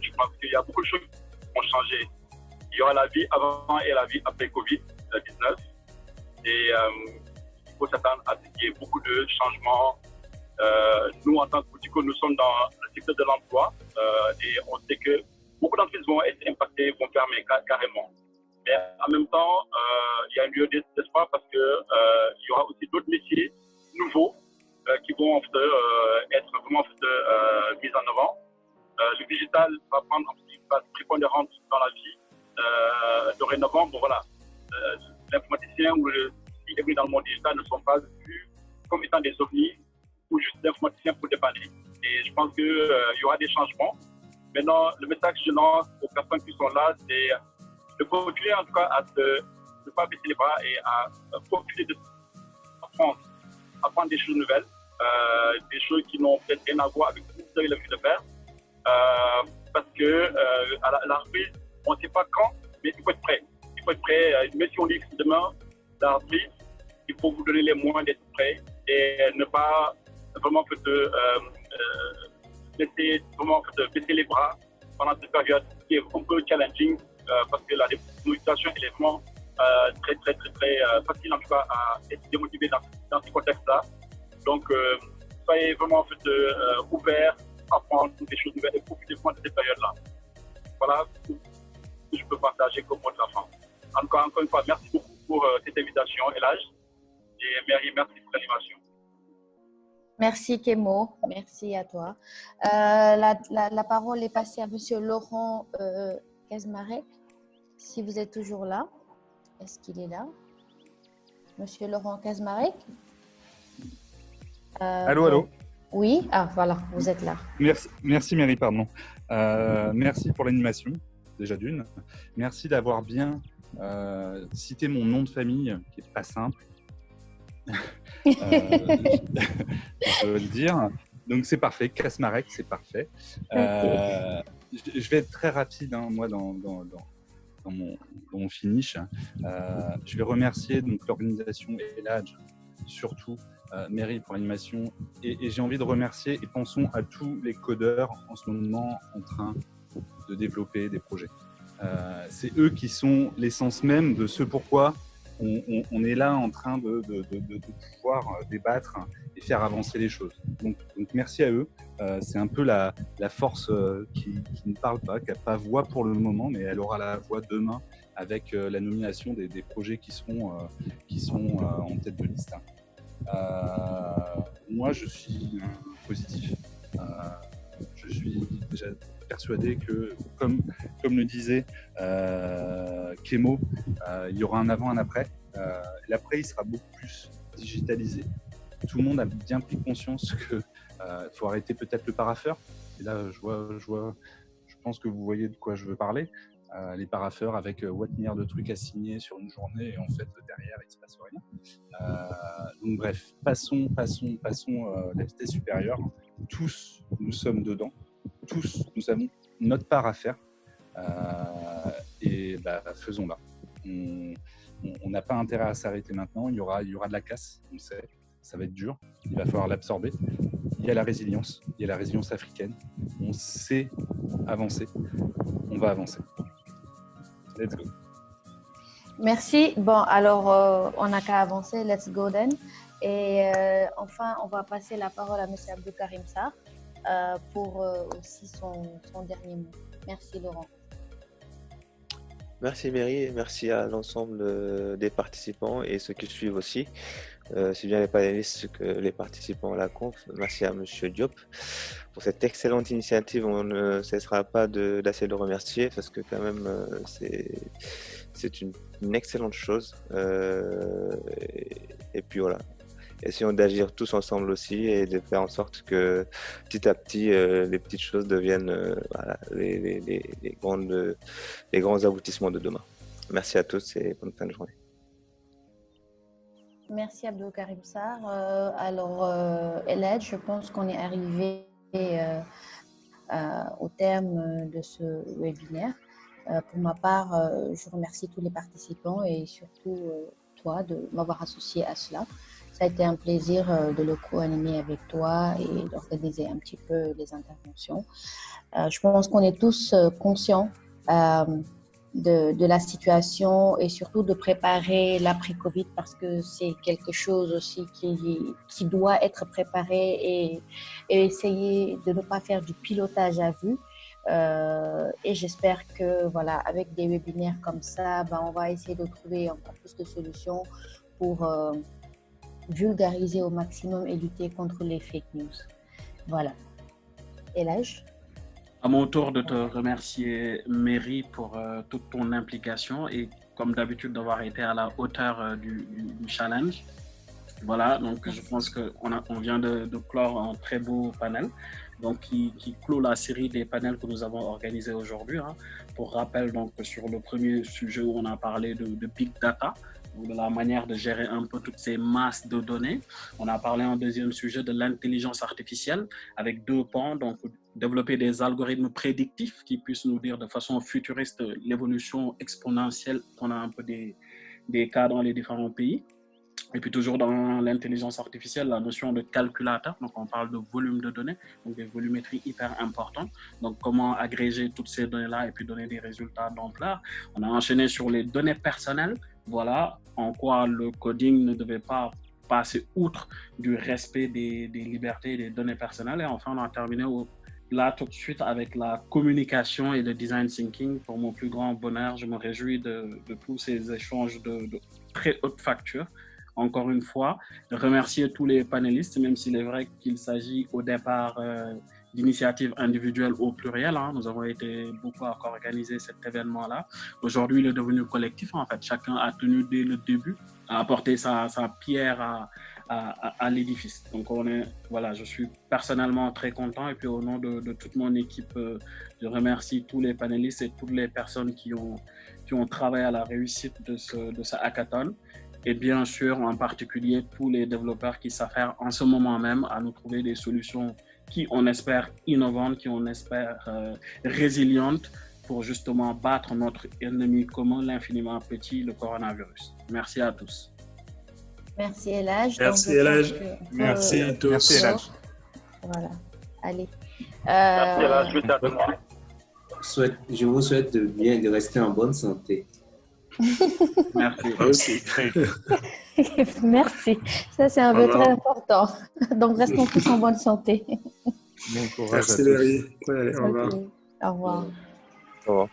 Je pense qu'il y a beaucoup de choses qui vont changer. Il y aura la vie avant et la vie après Covid. COVID-19. Et il faut s'attendre à ce qu'il y ait beaucoup de changements. Nous, en tant que Boutico, nous sommes dans le secteur de l'emploi et on sait que beaucoup d'entreprises vont être impactées, vont fermer carrément. Mais en même temps, il y a un lieu d'espoir parce qu'il y aura aussi d'autres métiers nouveaux qui vont en fait, être vraiment en fait, mis en avant. Le digital va prendre une place prépondérante dans la vie. Dorénavant, bon, voilà, l'informaticien ou le qui dans le monde digital ne sont pas vus comme étant des ovnis ou juste des informaticiens pour dépanner. Et je pense qu'il y aura des changements. Maintenant, le message que je lance aux personnes qui sont là, c'est de continuer en tout cas à ne pas baisser les bras et à profiter de apprendre des choses nouvelles, des choses qui n'ont peut-être rien à voir avec ce que vous avez l'habitude de faire. Parce que à la reprise, on ne sait pas quand, mais il faut être prêt. Il faut être prêt, même si on dit que demain, la reprise, il faut vous donner les moyens d'être prêt et ne pas vraiment laisser vraiment baisser les bras pendant cette période qui est un peu challenging parce que la situation est vraiment très facile en tout cas à être démotivé dans ce contexte-là. Donc, soyez vraiment ouverts à apprendre des choses nouvelles et profitez de cette période-là. Voilà ce que je peux partager comme mot de la fin. Encore une fois, merci beaucoup pour cette invitation, Elage. Et Mary, merci pour l'animation. Merci Kémo, merci à toi. La parole est passée à Monsieur Laurent Kazmarek. Si vous êtes toujours là, est-ce qu'il est là? Monsieur Laurent Kazmarek? Allô, allô. Oui, voilà, vous êtes là. Merci Mary, pardon. Merci pour l'animation, déjà d'une. Merci d'avoir bien cité mon nom de famille, qui n'est pas simple. Je veux le dire. Donc c'est parfait, Kazmarek, c'est parfait. Je vais être très rapide, hein, moi, dans mon finish. Je vais remercier donc l'organisation Elage, surtout Mary pour l'animation, et j'ai envie de remercier et pensons à tous les codeurs en ce moment en train de développer des projets. C'est eux qui sont l'essence même de ce pourquoi on est là en train de pouvoir débattre et faire avancer les choses. Donc merci à eux. C'est un peu la force qui ne parle pas, qui n'a pas voix pour le moment, mais elle aura la voix demain avec la nomination des projets qui seront en tête de liste. Moi, je suis positif. Je suis déjà persuadé que, comme le disait Kémo, il y aura un avant, un après. L'après, il sera beaucoup plus digitalisé. Tout le monde a bien pris conscience qu'il faut arrêter peut-être le parapheur. Et là, je pense que vous voyez de quoi je veux parler. Les parapheurs avec milliards de trucs à signer sur une journée et en fait, derrière, il ne se passe rien. Donc bref, passons la vitesse supérieure. Tous, nous sommes dedans. Tous, nous avons notre part à faire et faisons-la. On n'a pas intérêt à s'arrêter maintenant. Il y aura de la casse, on le sait. Ça va être dur. Il va falloir l'absorber. Il y a la résilience. Il y a la résilience africaine. On sait avancer. On va avancer. Let's go. Merci. Bon, alors, on n'a qu'à avancer. Let's go then. Et enfin, on va passer la parole à M. Abdou Karim Sarr pour aussi son dernier mot. Merci, Laurent. Merci Mary, et merci à l'ensemble des participants et ceux qui suivent aussi, si bien les panélistes que les participants à la conf. Merci à Monsieur Diop pour cette excellente initiative. On ne cessera pas d'essayer de remercier parce que quand même c'est une excellente chose. Et puis voilà. Essayons d'agir tous ensemble aussi et de faire en sorte que petit à petit, les petites choses deviennent les grands aboutissements de demain. Merci à tous et bonne fin de journée. Merci Abdou Karim Sarr. Alors, Elad, je pense qu'on est arrivé au terme de ce webinaire. Pour ma part, je remercie tous les participants et surtout toi de m'avoir associé à cela. Ça a été un plaisir de le co-animer avec toi et d'organiser un petit peu les interventions. Je pense qu'on est tous conscients de la situation et surtout de préparer l'après-Covid parce que c'est quelque chose aussi qui doit être préparé et essayer de ne pas faire du pilotage à vue. Et j'espère que voilà, avec des webinaires comme ça, on va essayer de trouver encore plus de solutions pour vulgariser au maximum et lutter contre les fake news. Voilà. Elhadj? À mon tour de te remercier, Mary, pour toute ton implication et comme d'habitude d'avoir été à la hauteur du challenge. Voilà, donc je pense qu'on vient de clore un très beau panel donc qui clôt la série des panels que nous avons organisés aujourd'hui. Hein. Pour rappel, donc, sur le premier sujet où on a parlé de Big Data, de la manière de gérer un peu toutes ces masses de données. On a parlé en deuxième sujet de l'intelligence artificielle avec 2 pans, donc développer des algorithmes prédictifs qui puissent nous dire de façon futuriste l'évolution exponentielle qu'on a un peu des cas dans les différents pays. Et puis toujours dans l'intelligence artificielle, la notion de calculateur, donc on parle de volume de données, donc des volumétries hyper importantes. Donc comment agréger toutes ces données-là et puis donner des résultats d'ampleur. On a enchaîné sur les données personnelles, voilà en quoi le coding ne devait pas passer outre du respect des libertés et des données personnelles. Et enfin, on a terminé là tout de suite avec la communication et le design thinking. Pour mon plus grand bonheur, je me réjouis de tous ces échanges de très haute facture. Encore une fois, remercier tous les panélistes, même s'il est vrai qu'il s'agit au départ d'initiatives individuelles au pluriel. Hein. Nous avons été beaucoup à organiser cet événement-là. Aujourd'hui, il est devenu collectif. En fait, chacun a tenu dès le début à apporter sa pierre à l'édifice. Donc, voilà, je suis personnellement très content. Et puis, au nom de toute mon équipe, je remercie tous les panélistes et toutes les personnes qui ont travaillé à la réussite de ce hackathon. Et bien sûr, en particulier, tous les développeurs qui s'affairent en ce moment même à nous trouver des solutions qui, on espère, innovantes, qui, on espère, résilientes pour justement battre notre ennemi commun, l'infiniment petit, le coronavirus. Merci à tous. Merci Elhadj. Merci Elhadj. Merci à tous. Merci Elhadj. Voilà, allez. Merci Elhadj, merci à tout le monde. Je vous souhaite de rester en bonne santé. Merci. Aussi. Merci. Ça, c'est un vœu très important. Donc, restons tous en bonne santé. Bon courage. Merci Larry. Ouais, au revoir. Au revoir. Au revoir.